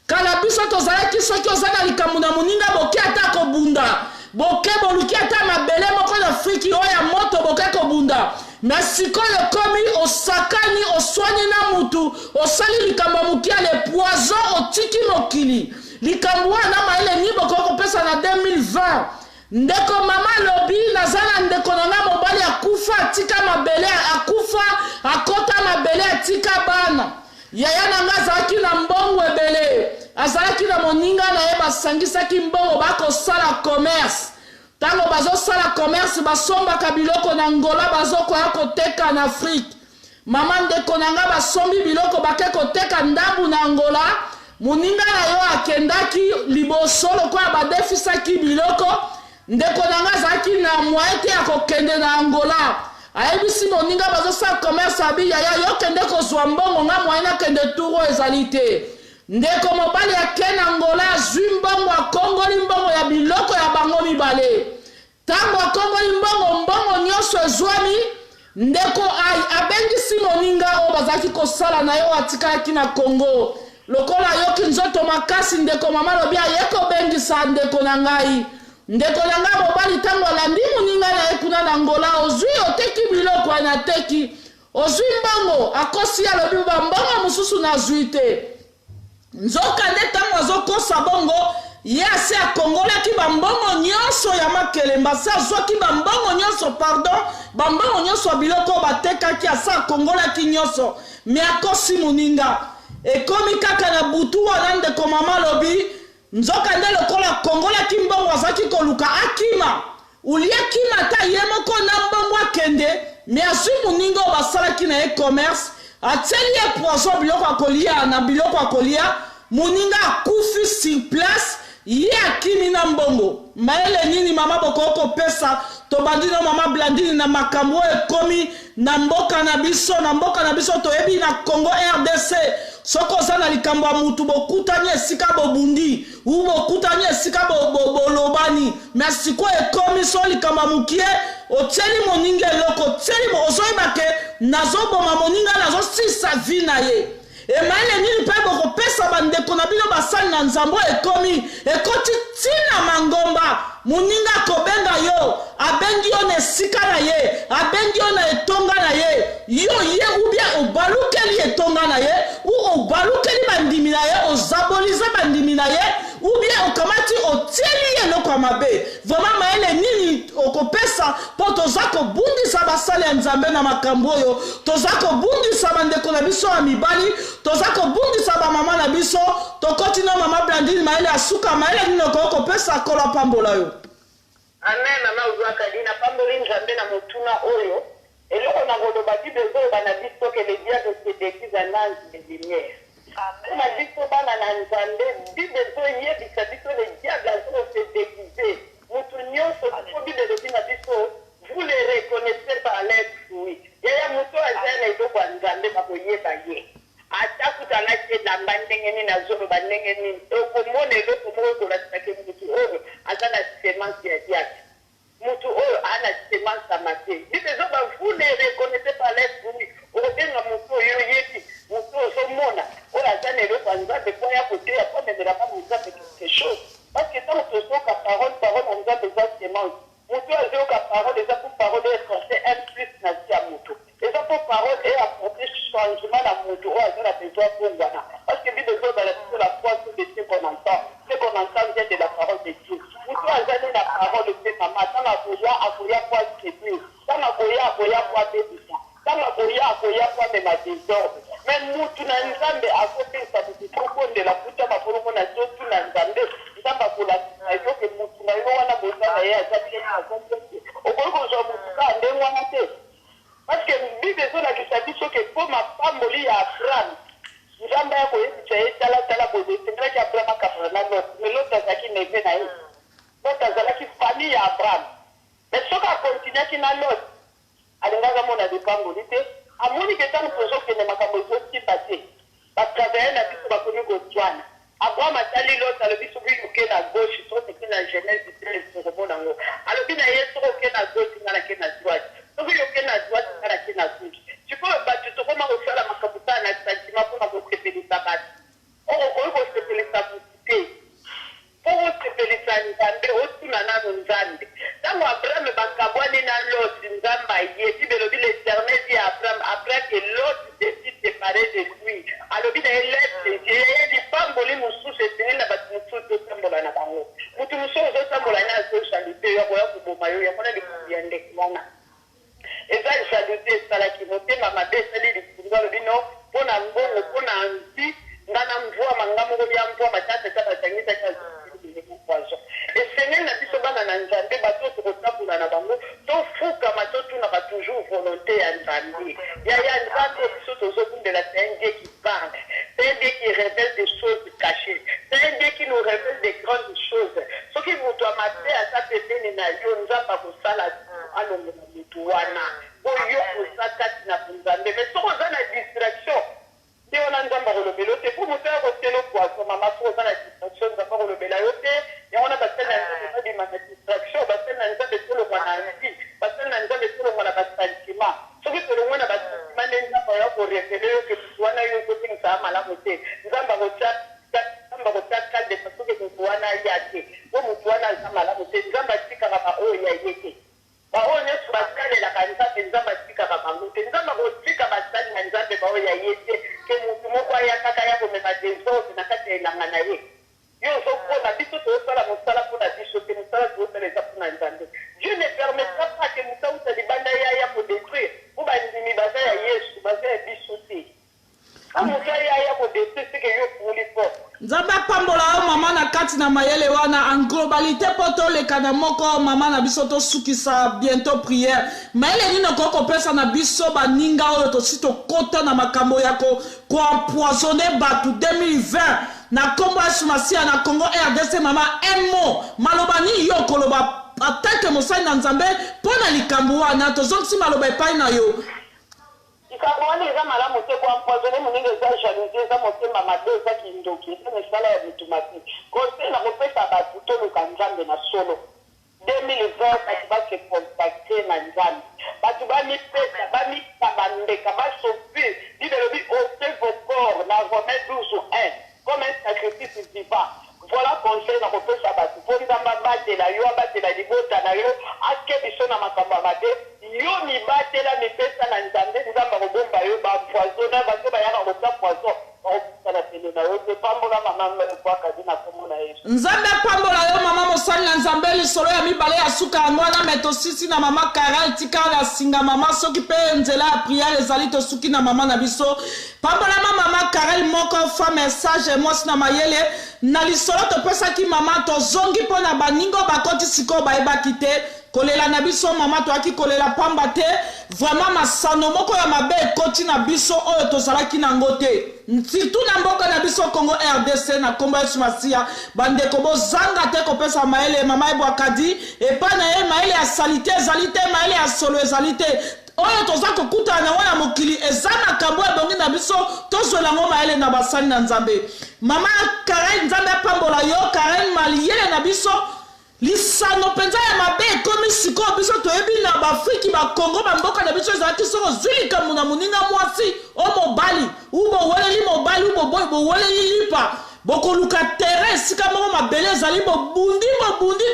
kala biso tozalaki soki oza na likambo na moninga boke ata kobunda boke boluki ata mabele moko na friki oyo ya moto boke kobunda me sikoyo komi osakani oswani na mutu osali likambo mokia le poison otiki mokili likambo wana mayele ni bokoki kopesa na 2020 ndeko mama lobi naza na ndeko nanga mobali akufa atika mabele akufa akota mabele atika bana yaya nanga azalaki na mbongo ebele azalaki na moninga na ye basangisaki mbongo bakosala commerce ntango bazosala commerce basombaka biloko na ngola bazokoya koteka na afrique mama ndeko nanga basombi biloko bake koteka ndambu na ngola moninga na yo akendaki liboso lokola badefisaki biloko ndeko nanga azalaki na moyen te ya kokende na angola ayebisi moninga bazosala commerce abi yaya yo kende kozwa mbongo nga moyen akende turo ezali te ndeko mobali ake na angola azwi mbongo akongoli mbongo ya biloko ya bango mibale ntango akongoli mbongo nyonso ezwami ndeko abengisi moninga oyo bazalaki kosala na yo atikalaki na kongo lokola yoki nzoto makasi ndeko mama lobi aye kobengisa ndeko na ngai ndeko na ngai mobali ntango alandi moninga na ye kuna na ngola ozwi oteki biloko wana ateki ozwi mbongo akosi alobi bambongo mosusu nazwi te nzoka nde ntango azokosa bongo ye ase akongolaki bambongo nyonso ya makelemba ase azwaki bambongo nyonso pardon bambongo nyonso ya biloko batekaki ase akongolaki nyonso me akosi moninga ekomi kaka na butu wana ndeko mama lobi nzoka nde lokola akongolaki mbongo azalaki koluka akima ulia kima ta ye moko na mbongo akende me azwi moninga oyo basalaki na ye commerce atieli ye poison biloko akolia na biloko akolia moninga akufi sur place ye akimi na mbongo mayele nini mama bokoki kopesa tobandi na mama Blandine na makambo oyo ekomi na mboka na biso toyebi na Congo RDC soko oza na likambo ya mutu bokutani esika bobundi u bokutani esika bolobani me sikoyo ekomi so likambo ya mokie otieli moninga eloko otieli ozoyeba ke nazoboma moninga nazosisa vi na ye emaele nini mpe bokopesa bandeko na bino basali na nzambo ekomi ekoti ntina mangomba moninga akobenga yo abengi yo na esika na ye abengi yo na etonga na ye yo ye ubia obalukeli etonga na ye u obalukeli bandimi na ye ozabolize bandimi na ye ubia okamati otieli ye eloko ya mabe vraiment mayele nini okopesa mpo toza kobundisa basali ya nzambe na makambo oyo toza kobundisa bandeko na biso ya mibali toza kobundisa bamama na biso tokoti na mama Blandine mayele asuka mayele nini okoki kopesa kola pambola yo amen mama ozwaka dina pamboli nzambe na motuna oyo eloko na koloba bible oyo bana biso ke le diable se déguise en ange de lumière kuna biso bana na nzambe bible oyo yebisa biso le diable azo se déguise ya nzambe bakoyeba ye ata kutalaki elamba ndenge nini azoloba ndenge nini okomona eloko moko ekolasaki mutu oyo aza na semence ya diate mutu oyo ana semence ya mate bibezo bafune reconnaisse par l'esprit okobenga mutu oyo yebi mutu ozomona oyo aza na eloko ya nzambe po ya koteya po memelaka nzambe quelque chose parce que tant tozoyoka parole ya nzambe eza semence mutu azoyoka parole eza pour parole eporte un plus na vie ya mutu eza pour parole eapporte changement na mutu oyo aza na besoin kongwana parce que bibezo ezala biso la foi sur de ce qu'on entend vient de la parole de Dieu mutu azali na parole te mama tanga akoya kwa séduire tanga akoya kwa bebisa tanga akoya kwa mema désordre mais mutu na nzambe akopesa mutu tokondela kuta mafolongo na so tu na nzambe nzambe akolakisa yo ke mutu na yo wana boza na ye azali okoki kozwa mutu ka ndenge wana te parce que bible ezolakisa biso ke mpo mapamboli ya abraham nzambe akoyebisa ye talatala boye esengelaki abraham akafana na lot mais lot azalaki neve na ye lot azalaki famille ya abraham mais soki akontinuaki na lot alingaka mona lipamboli te amoni ke ntango tozokende makambo ezosimba te batravaye na biso bakomi kozwana abraham atali lot alobi soki oke na gauche toteki na genèse 13 tokomona yango alobi na ye soki oke na gauche nga nake na droite soki oke na droite nga nake na gauche sikoyo bato tokoma kosala makambo kaka na sentiment mpona kosepelisa bato oyo okoki kosepelisa motu te mpo kosepelisa nzambe otuna nano nzambe ntango abraham bakabwani na lot nzambe aye bibelobi l'éternel dit à abraham après que lot décide de parler de lui alobi na ye lete ye lipamboli mosusu esengeli na bato mosusu totambola na bango motu mosusu ozotambola na azosalite yo akoya koboma yo yamona likumbi ya ndeke wana eza jalousie esalaki motema mabe esali likungu alobi no mpo na mbongo mpo na nzi nga na mvua manga moko bya mvua matata ta basangisaki poison esengeli na biso bana na nzambe bato tokotambola na bango tofukama totunaka toujours volonté ya nzambe ya nzambe biso tozobundela c'est un Dieu qui parle c'est un Dieu qui révèle des choses cachées c'est un Dieu qui nous révèle des grandes choses soki moto amate aza pembeni na yo nzambe akosala alongola motu wana oyo koza kati na nzambe mais soko oza na distraction nde wana nzambe akolobela yo te mpo moto akotela poisson mama soko oza na distraction nzambe akolobela yo te yango wana basali na nzambe babima na distraction basali na nzambe tolongwa na nzi basali na nzambe tolongwa na basentiment soki tolongwa na basentiment nde nzambe oya korefele yo ke motu wana yo ezotingisa malamu te nzambe akotya kaldesa soki motu wana ya te po motu wana aza malamu te nzambe atikaka baoyo ya ye te baoyo nyonso basalelaka nzambe nzambe atikaka bango te nzambe akotika basali na nzambe baoyo ya ye te ke motu moko aya kaka ya komema desordre na kati ya elanga na ye yo ozokona biso tozosala mosala mpona biso te mosala tozosala eza mpona nzambe dieu ne permettra pas ke moto auta libanda ya kodétruire po bandimi baza ya yesu baza ya biso te ka moto ya kodétruire seke yo fungoli fort nzambe apambola yo mama na kati na mayele wana en globalité mpo toleka na moko mama na biso tosukisa bientôt prière mayele nini okoki kopesa na biso baninga oyo tosi tokota na makambo ya koempoisonne bato 2020 na nkombo yesu masiya na congo rdc mama un mot maloba nini yo okoloba atake mosali na nzambe mpo na likambo wana tozongisi maloba epai na yo likambo wana eza malamu te koempoisonne moninga eza jalousie eza motema mabe eza kindoki eza misala ya bituma te kose na kopesa bato toluka nzambe na solo 2020 bato basecontacte na nzambe bato bamipesa bamikaba ndeka basofi bibelobi offrez vos corps na Romains 12:1 comme un sacrifice vivant voilà conseil na kopesa bato mpo nzambe abatela yo abatela libota na yo ake biso na makambo ya mabe yo mibatela mipesa na nzambe nzambe akobomba yo bapoisona bato bayaka kota poison bakopesa pene na yo te pambola mama kwakadi na kombo na yesu nzambe apambola yo mama mosali na nzambe lisolo ya mibale ya suka yango wana me tosisi na mama Karel tikala na singa mama soki mpe nzela ya priere ezali tosuki na mama na biso pambolama mama Karel moko fa message mwasi na mayele na lisolo topesaki mama tozongi mpo na baningo bakoti sikoyo bayebaki te kolela na biso mama toaki kolela pamba te vraiment masano moko ya mabe ekoti na biso oyo tozalaki nango te surtout na mboka na biso Congo RDC na kombo yesu masiya bandeko bozanga te kopesa mayele mama ebwakadi epa na ye mayele ya salite ezali te mayele ya solo ezali te oyo toza kokutana na wana mokili eza makambo ebongi na biso tozwela ngo mayele na basali na nzambe. Mama Karen nzambe apambola yo Karen maliyele na biso lisano penza ya mabe ekomi sikoyo biso toyebi na baafriki bakongo bamboka na biso ezalaki soko zwi likambo na moninga mwasi o mobali uboweleli mobali uboweleli lipa bokoluka tere esika moko mabele ezali bobundi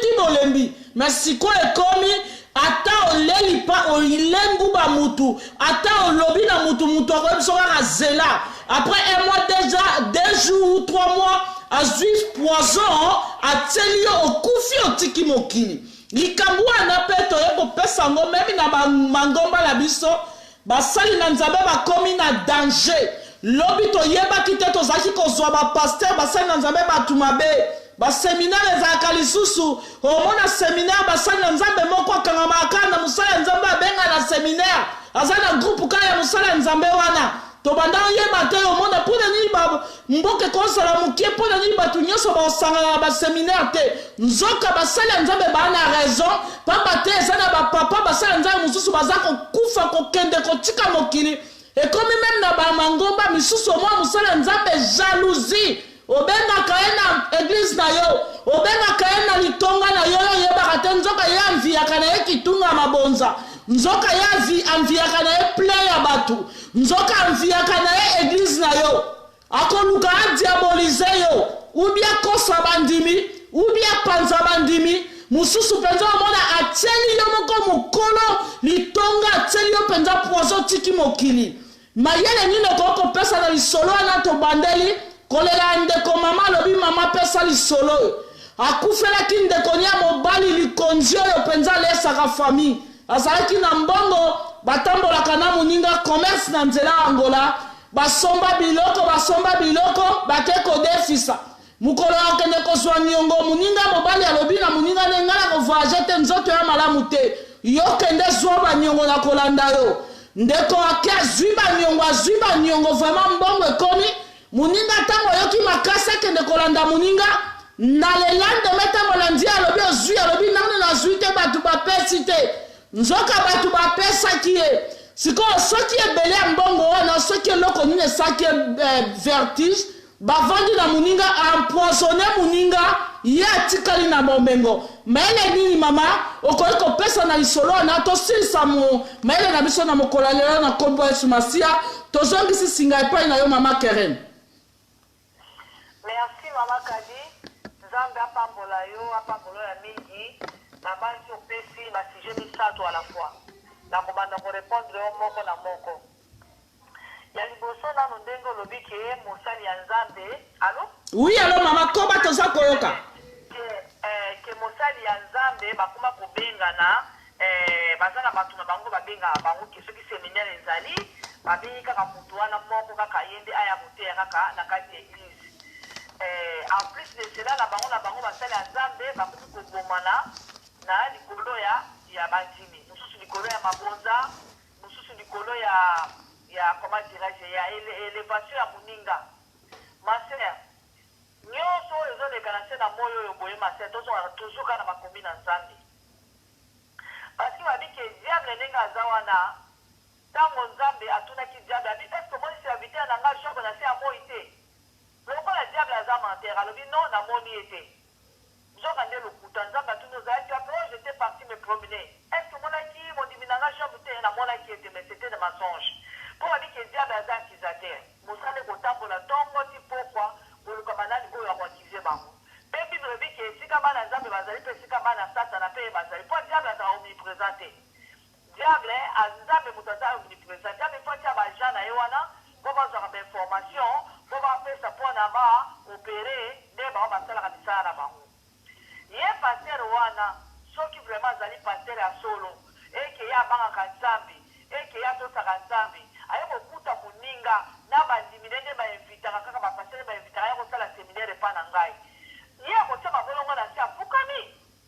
ti bolembi me sikoyo ekomi ata oleli pa olengu ba mutu ata olobi na mutu akoyebi so kaka zela après un mois déjà 2 jours ou 3 mois azwi poison ateli yo okufi otiki mokili likambo wana mpe toye kopesa yango memi na mangomba na biso basali na nzambe bakomi na danger lobi toyebaki te tozalaki kozwa bapaster basali na nzambe bato mabe baseminaire ezalaka lisusu omona seminaire basali na nzambe moko akangamaka na mosala ya nzambe abenga na seminaire aza na groupe kaka ya mosala ya nzambe wana tobanda oyeba te omona mpona nini mboka ekosala mokie mpona nini bato nyonso baosangana na baseminaire te nzoka basali ya nzambe baa na raison pamba te eza na bapapa basali ya nzambe mosusu baza kokufa kokende kotika mokili ekomi meme na bamangomba misusu omwa mosala ya nzambe jalousie obengaka ye na eglise na yo obengaka ye na litonga na yo oyebaka te nzoka ye amviyaka na ye kitunga mabonza nzoka ye amviyaka na ye plein ya bato nzoka amviyaka na ye eglise na yo akoluka adiabolize yo ubia kosa bandimi ubia panza bandimi mususu penza omona atieli yo moko mokolo litonga atieli yo penza poison tiki mokili mayele nini okokopesa na lisolo wana tobandeli kolela ndeko mama lobi mama pesa lisolo akufelaki ndeko nia mobali likonzi oyo penza lesaka famille azalaki na mbongo batambolaka na moninga commerce na nzela Angola basomba biloko bake kodefisa mukolo akende kozwa niongo moninga mobali alobi na moninga nengala kovoyage te nzoto ya malamu te yo kende zwa baniongo na kolanda yo ndeko ake azwi baniongo vraiment mbongo ekomi moninga ntango oyoki makasi akende kolanda moninga na lelande metango na ndia alobi ozwi alobi nani nazwi te bato bapesi te nzoka bato bapesaki ye sikoyo soki ebele ya mbongo wana soki eloko nini esaki vertige bavandi na moninga empoisonne moninga ye atikali na bomengo mayele nini mama okoki kopesa na lisolo wana tosilisa mayele na biso na mokolo lelo na kombo Yesu Masiya tozongisi singa epai na yo mama Keren. Merci mama Kadi nzambe apambola yo apambola ya mingi na banzi opesi basije misato à la fois na kobanda korepondre yo moko na moko ya liboso nano ndenge olobi ke mosali ya nzambe alo oui alo mama koba toza koyoka ke mosali ya nzambe bakoma kobengana baza na bato na bango babengaka bango ke soki seminaire ezali babengi kaka motu wana moko kaka yende aya koteya kaka na kati ya eglise en plus de cela na bango basali ya nzambe bakomi kobomana na likolo ya bandimi mosusu likolo ya mabonza mosusu likolo ya comment dirais-je ya élévation ya moninga maser nyonso ezoleka na se na moyo oyo boye maser tozoka na makomi na nzambe parce que babi ke diable ndenge aza wana ntango nzambe atunaki diable abi eske omoni serviteur na nga jobe na se ya moi te lokola diable aza mentere alobi non namoni ete nzoka nde lokuta nzambe atuni ozalaki ape oyo j'étais parti me promener est ce que monaki mondimi na nga jobe te namonaki ete mais c'était de mensonge mpo babi ke diable aza accusateur mosala ekotambola ntongo ti pokwa koluka banani oyo akoakize bango mpe bible ebi ke esika bana nzambe bazali mpe esika bana satana mpe bazali mpo diable aza omniprésente diable nzambe moto aza omniprésente diable mpo atia baja na ye wana mpo bazwaka bainformation mpo bapesa mpona baopere nde bango basalaka misala na bango ye paster wana soki vraiment azali paster ya solo eke ye abangaka nzambe eke ye atosaka nzambe aye kokuta moninga na bandimi ndenge bainvitaka kaka bapaster bainvitaka ye kosala seminaire epa na ngai ye akotia mabolongo na se afukami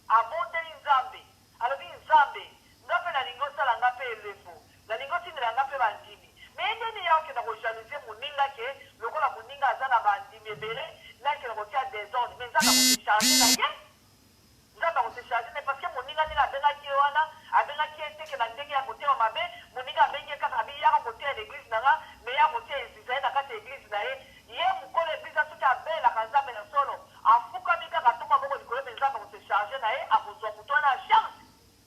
abondeli nzambe alobi nzambe nga mpe nalingi osala nga mpe elembo nalingi otindela nga mpe bandimi me ndeni ye okenda kojalousie moninga ke lokola moninga aza na bandimi ebele nakenda kotia desordre me nzambe akosecharge na ye nzambe akosecharge na ye parce que moninga ndenge abengaki ye wana abengaki ye teke na ndenge ya motema mabe moninga l'église nanga mais ya motie Israël na kati église na ye mukolo église soki abelaka nzambe na solo afukami kaka tonga moko likolo mpe nzambe kose charge na ye akozwa moto wana ya chance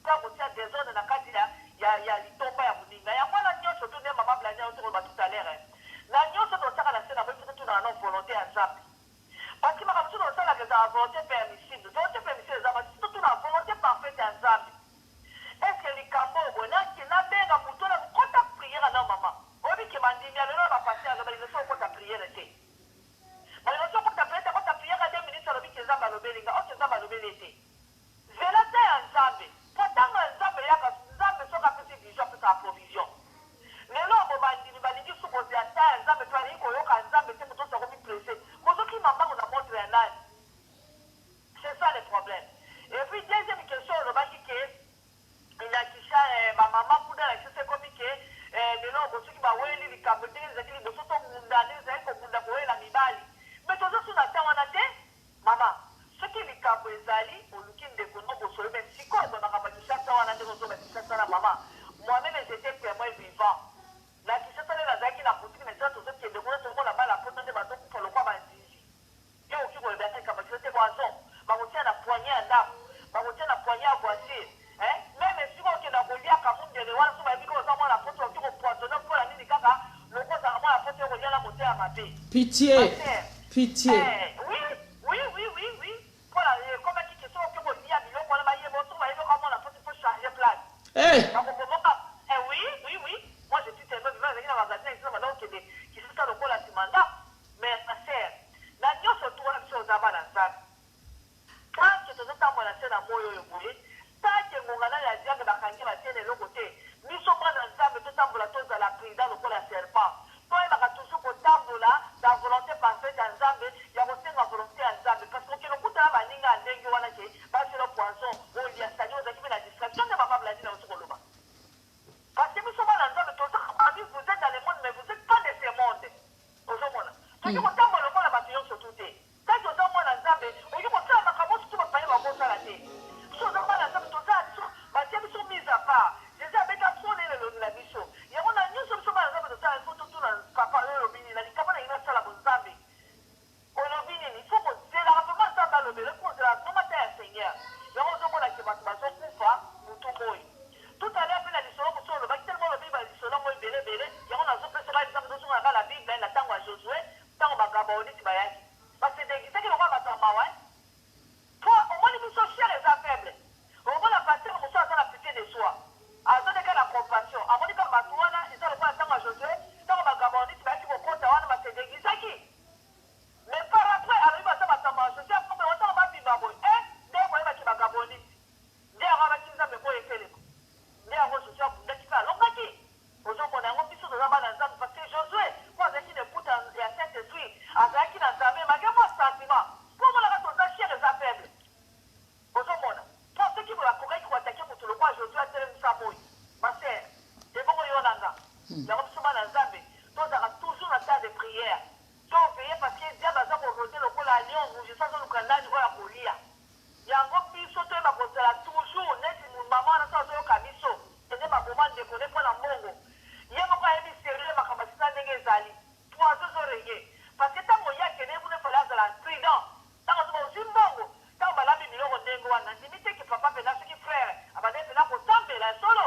mpe akotia désordre na kati ya litomba ya moninga yango wana nyonso to nde mama blani oyo tokoloba tout à l'heure na nyonso tosaka na se na moi soki tunaka no volonté ya nzambe parce que makambo soki tosalaka ezala volonté permissible volonté permissible eza basi to tuna volonté parfaite ya nzambe est-ce que likambo oyo naki nabenga moto na kokota priere na mama obiki bandimi ya lelo bapasi ya loba liloso okota priere te baliloso okota priere te kota priere 2 minutes alobiki nzambe alobelinga oke nzambe alobeli te zela te ya nzambe po ntango ya nzambe yaka nzambe soki apesi vision apesa approvision lelo bo bandimi balingi sukozi ya ta ya nzambe to alingi koyoka nzambe te moto osakomi presse mozoki mamango na montre ya nani c'est ça le problème et puis deuxième question olobaki ke inakisha bamama kuna nakisa ekomi ke lelo bosoki baweli likambo ndenge ezalaki liboso tomunda ndenge ezali komunda kowela mibali me tozosuna te wana te mama soki likambo ezali oluki ndeko no bosoyo me sikoyo bomakambo ya kishasa wana ndenge ozoba kishasa na mama moi-même j'étais témoin vivant na kishasa nde nazalaki na boutique mais tena tozokende kuna tokola bala poto nde bazokufa lokwa banzizi yo oki koloba te likambo kisa te boison bakotia na poignet ya ndako bakotia na poignet ya voiture même si okenda koliaka mundele wana so bayebi koza mwana poto oki kopoisonne mpola nini kaka lokozala mwana poto okoliala moto ya mabe pitié oui mpola ekomaki ke so oki kolia biloko wana bayeba so bayebi oka mwana poto fo changer place bakokomoka oui moi je suis tellement vivant ezalaki na magasin esina banda okende kisisa lokola nsima ndako mais ma sere na nyonso tu wana biso oza bana nzambe tanke tozotambola se na moyo oyo boye tanke ngongana ya diable bakangi batiene eloko te biso mwana nzambe totambola tozala prudent lokola ya serpent toyebaka toujours kotambola na volonté parfaite ya nzambe ya kosenga volonté ya nzambe parce que okende okutana baninga ya ndenge wana ke baselo poison olia sali ozalaki mpe na distraction nde mama blandi na osi koloba parce que biso mwana nzambe tozakami vous êtes dans le monde mais vous êtes pas de ce monde ozomona toki kotambola lokola bato nyonso tu te tanke oza mwana nzambe oki kosala makambo oso tu bapaye bakosala te biso oza mwana nzambe tozala biso batia biso mise à part jésus abeta sone elongi na biso yango na nyonso biso mwana nzambe tozala ifo totuna papa oyo olobi nini na likama na yino asala bonzambe olobi nini ifo kozelaka vraimen nzambe alobele po ozelaka nomata ya seigneur yango ozomonake bato bazokufa motu moi tout à l'heure mpe na lisolo mosu olobaki telema olobi balisolo moi ebelebele yango nazopesa baexemple tozongaka la bible na ntango ya josue ntango bagabaonisi bayaki basedegisaki lokwa bato ya mawa po omoni biso chere eza faible omona paster mosu aza na pitié de soi azodeka na compassion amonika bato wana eza lokwa na ntango ya josue ntango bagabaonisi bayaki kokota wana basedegisaki mais par après alobi baza batamba ya josue akombe otango babima boye nde boyebaki bagabonisi nde yango abaki nzambe mpo etelema nde yango josue abundaki mpe alongaki ozomona yango biso toza bana nzambe parce que josue po azalaki na ekuta ya saint esprit azalaki na nzambe make mwa sentiment po omonaka toza chere eza faible ozomona po soki boye akokaki koatake moto lokwa josue atelemisa moi masere ebongo yo nanga yango biso bana nzambe tozalaka toujours na temps de prière toveye parce que diable aza korode lokola lion rouge so azoluka ndani oyo akolia yango biso toyeba kozala toujours neti mama wana so azoyoka biso ende baboma ndeko nde mpo na mbongo ye moko ayebi sérieux makambo asisa ndenge ezali poiso ezoreye parce que ntango ye akende ebuna efale azala prudent ntango azoba ozwi mbongo ntango balambi biloko ndenge wana ndimi te ke papa mpena soki frère abande mpena kotambela solo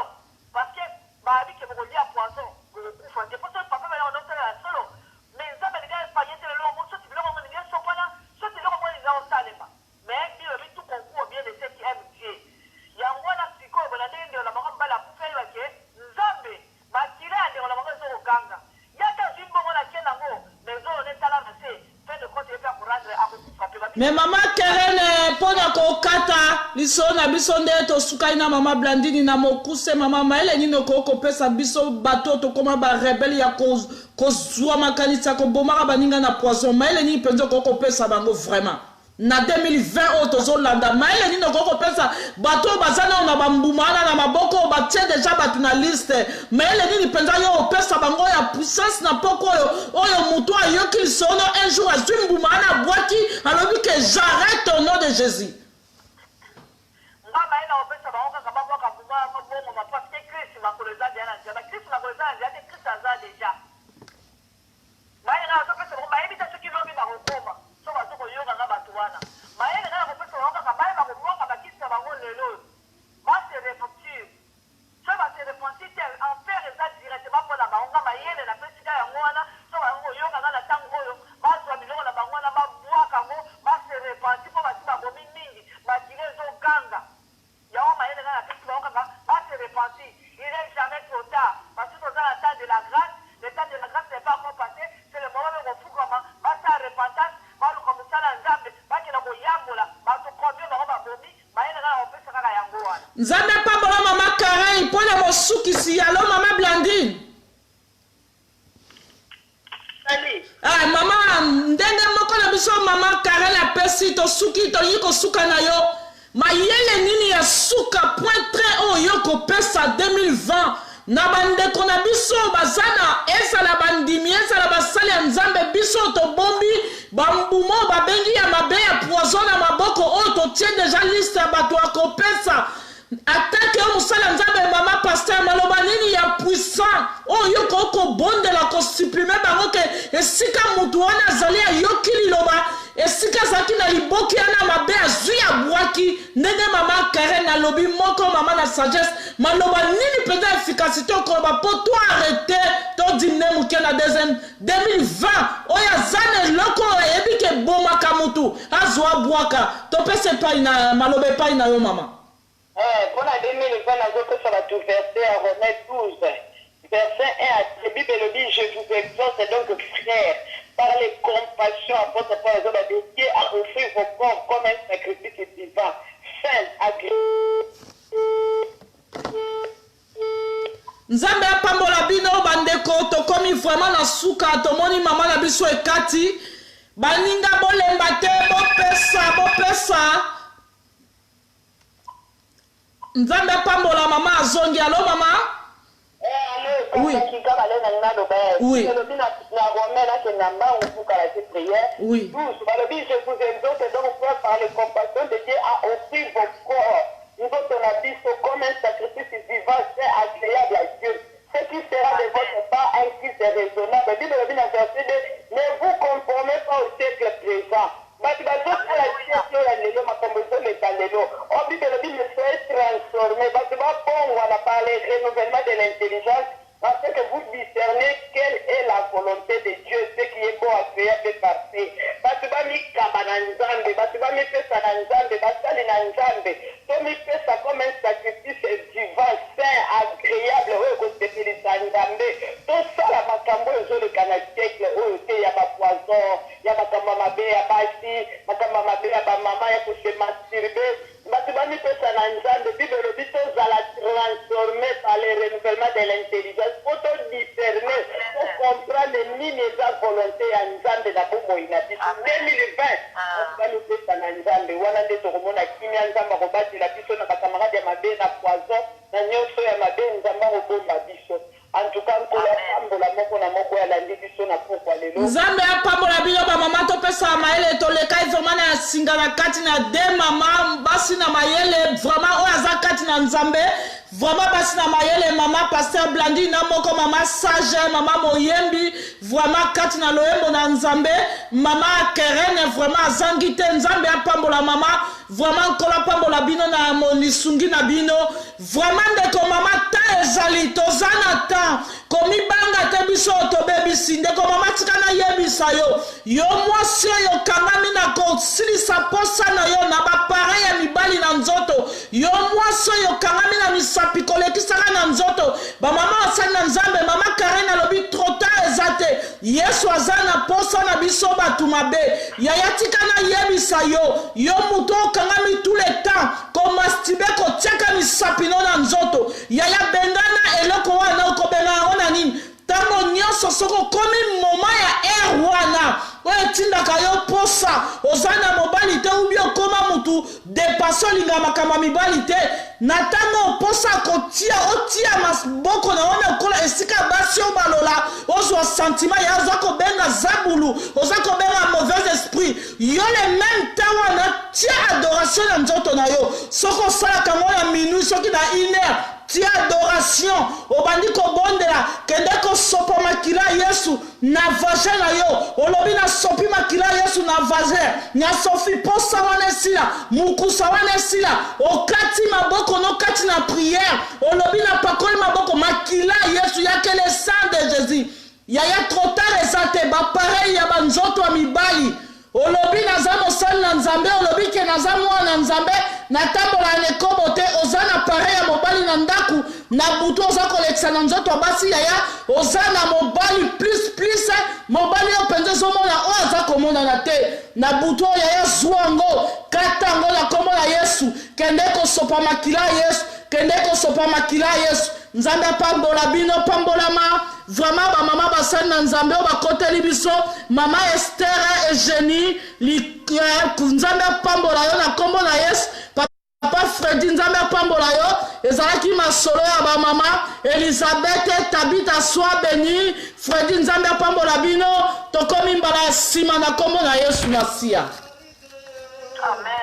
parce que bayebi ke bokolia poison kokufa te po soki papa mpena onosalela solo mais nzambe linga epanye te lelo mo soti biloko mo ningi esopana soti biloko mo ninga osalema mais bilobi tout concours bien de ceux qui aiment Dieu yango wana sikoyo bona ndenge ndeko na bango mibali akufi ayebake nzambe makila ya ndeko na bango ezokoganga yaka ozwi mbongo na kie nango mais ezolona etala na se fin de compte epe akorendre akokufa mpe me mama kerene mpo na kokata lisolo na biso nde tosukali na mama blandini na mokuse mama mayele nini okoki kopesa biso bato tokóma barebele ya kozwa makanisi ya kobomaka baninga na poison mayele nini mpenza okoki kopesa bango vraiment na 2020 oyo tozolanda mayele nini okoki kopesa bato oyo baza nao na bambuma wana na maboko oyo batie deja bato na liste mayele nini mpenza yo opesa bango ya puissance na poko oyo moto ayoki lisono un jour azwi mbuma wana abwaki alobi ke j'arrête au nom de Jésus nga mayele opesa bango kaka babwaka mbuma bongo parce que Christ makolo eza dia na nzela Christ makolo eza na nzela te Christ ça déjà. Maïra, on peut se maïbi ta ce qui veut bien recoma. So va to yoga na batuana. Maïra na on peut se rendre ka maïba ko mo ka kisa ba ngol lelo. Ma se réfléchir. So va se réfléchir en faire ça directement pour la banga maïra na pesika ya ngwana. So va ngo yoga na tango yo. Ma so biloko na bangwana ba bwa kango. Ma se réfléchir pour ba tiba bomi mingi. Ba dire zo ganga. Ya o maïra na pesika ba ngaka. Ma se réfléchir. Il n'est jamais trop tard. Parce que dans le temps de la grâce, le temps de la grâce n'est pas encore passé. C'est le moment où on fout comme ça, à repentance, comme ça, la jambe, qui est au Yambola, tout combien on va bomber, on peut se faire à Yangoa. Nzambe pambola maman Karen, pour les mosuki si allo maman Blandine. Salut. Ah maman, ndenge moko na biso maman Karen la pesi to suki to yiko suka na yo. Mayele nini ya suka point très haut yoko pesa 2020. Na bande kona biso bazana esa la bandimi esa la basali ya nzambe biso to bombi bambumo babengi ya mabe ya poison na maboko o to tie déjà liste ya bato akopesa atake o musala nzambe mama pasteur maloba nini ya puissant o yoko oko bondela ko supprimer bango ke esika mutu wana azali ya yokili loba esika zaki na liboki ana mabe azwi ya bwaki ndenge mama Karen na lobi moko mama na sagesse maloba nini peda efficacité okoloba po to arrêté to dimne muke na deuxième 2020 oya zane loko eyebi ke bomaka mutu azwa bwaka to pese epai na maloba epai na yo mama. Pour la 2020, ça va tout verser à Romains 12, verset 1 à la Bible le dit, je vous exhorte donc frères, par les compassions, apôtre Paul, dédié à offrir vos corps comme un sacrifice divin, saint, agréable. Nzambe apambola bino bandeko to komi vraiment na suka to moni mama na biso ekati baninga bolemba te bopesa Nzambe apambola mama azongi allo mama. Oui. Oui. Oui. Je vous exhorte donc par les compassions de Dieu à offrir vos corps. Nous autres on a dit comme un sacrifice vivant, c'est agréable à Dieu. Ce qui sera de votre part un Christ raisonnable. Bible le dit dans verset 2, ne vous conformez pas au siècle présent. Renouvellement de l'intelligence parce que vous discernez quelle est la volonté de Dieu, ce qui est bon, agréable et parfait. Comme un sacrifice divin, saint, agréable, tout ça, la macambo, le canadien, il y a ma poison, il y a ma kamamabe, il y a basi, ma kamamabe, il y a ma maman, il y a pour se masturber. Batubami peut s'en ensemble, Bible le dit, tous à la transformer par le renouvellement de l'intelligence, pour te discerner, pour comprendre les lignes de la volonté en ensemble de la bombe inatiste. 2020, on va nous faire s'en ensemble, on a des hormones à qui ensemble, on va dire la biso, na camarade ya mabe, na poison, na nyonso ya mabe, nzamba robomba biso. En tout cas, pour la pambola moko na moko ya landi biso na pourquoi lelo. Nzambe apambola bino ba mama to pesa maele to leka vraiment na singa na kati na de mama basi na mayele vraiment o aza kati na nzambe vraiment basi na mayele mama pasteur Blandine na moko mama sage mama moyembi vraiment kati na loembo na nzambe mama Karen vraiment azangi te nzambe apambola mama vraiment kola pambola bino na monisungi na bino vraiment ndeko mama ta ezali tozana ta komi banga te biso tobebisi ndeko mama tikana yebisa yo mwasi oyo kangami na kosilisa posa na yo na bapare ya mibali na nzoto yo mwasi oyo kangami na misapi kolekisaka na nzoto bamama asali na nzambe mama Karen alobi trota eza te yesu aza na posa na biso bato mabe yaya tikana yebisa yo mutu okangami tout le temps komastibe kotiaka misapi no na nzoto yaya bengana eloko wana okobengana ona nini tango nyonso soko komi moma ya wana oyo tindaka yo posa ozana mobali te ubi okoma mutu depaso linga makama mibali te na tango posa kotia otia maboko na wana kola esika basi o balola ozwa sentiment ya ozwa kobenga zabulu ozwa kobenga mauvais esprit yo le même temps wana tia adoration na nzoto na yo soko salaka ngo na minuit soki na 1 heure tia adoration obandi kobondela kende kosopa makila Yesu na vagin na yo olobi na sopi makila Yesu na vagin na sofi posa wana esila mukusa wana esila okati maboko no kati na prière olobi na pakoli maboko makila Yesu yake le sang de Jésus yaya trop tard ezate ba pareil ya banzoto ya mibali olobi naza mosali na Nzambe olobi ke naza mwana Nzambe natambola nekobo te oza na pare ya mobali na ndaku na butu oza kolekisa na nzoto basi yaya oza na mobali plus mobali yo penza zomona o aza komona te na butu yaya zwango katango na kombo na Yesu kende kosopa makila Yesu kende kosopa makila Yesu Nzambe pambola bino pambolama vraiment ba mama basali na Nzambe bakoteli biso mama Esther Eugénie Nzambe pambola yo na kombo na Yesu Papa Freddy Nzambe pambola yo ezalaki masolo ya ba mama Elisabeth Tabita sois béni Freddy Nzambe pambola bino tokomi mbala sima na kombo na Yesu Masia. Amen.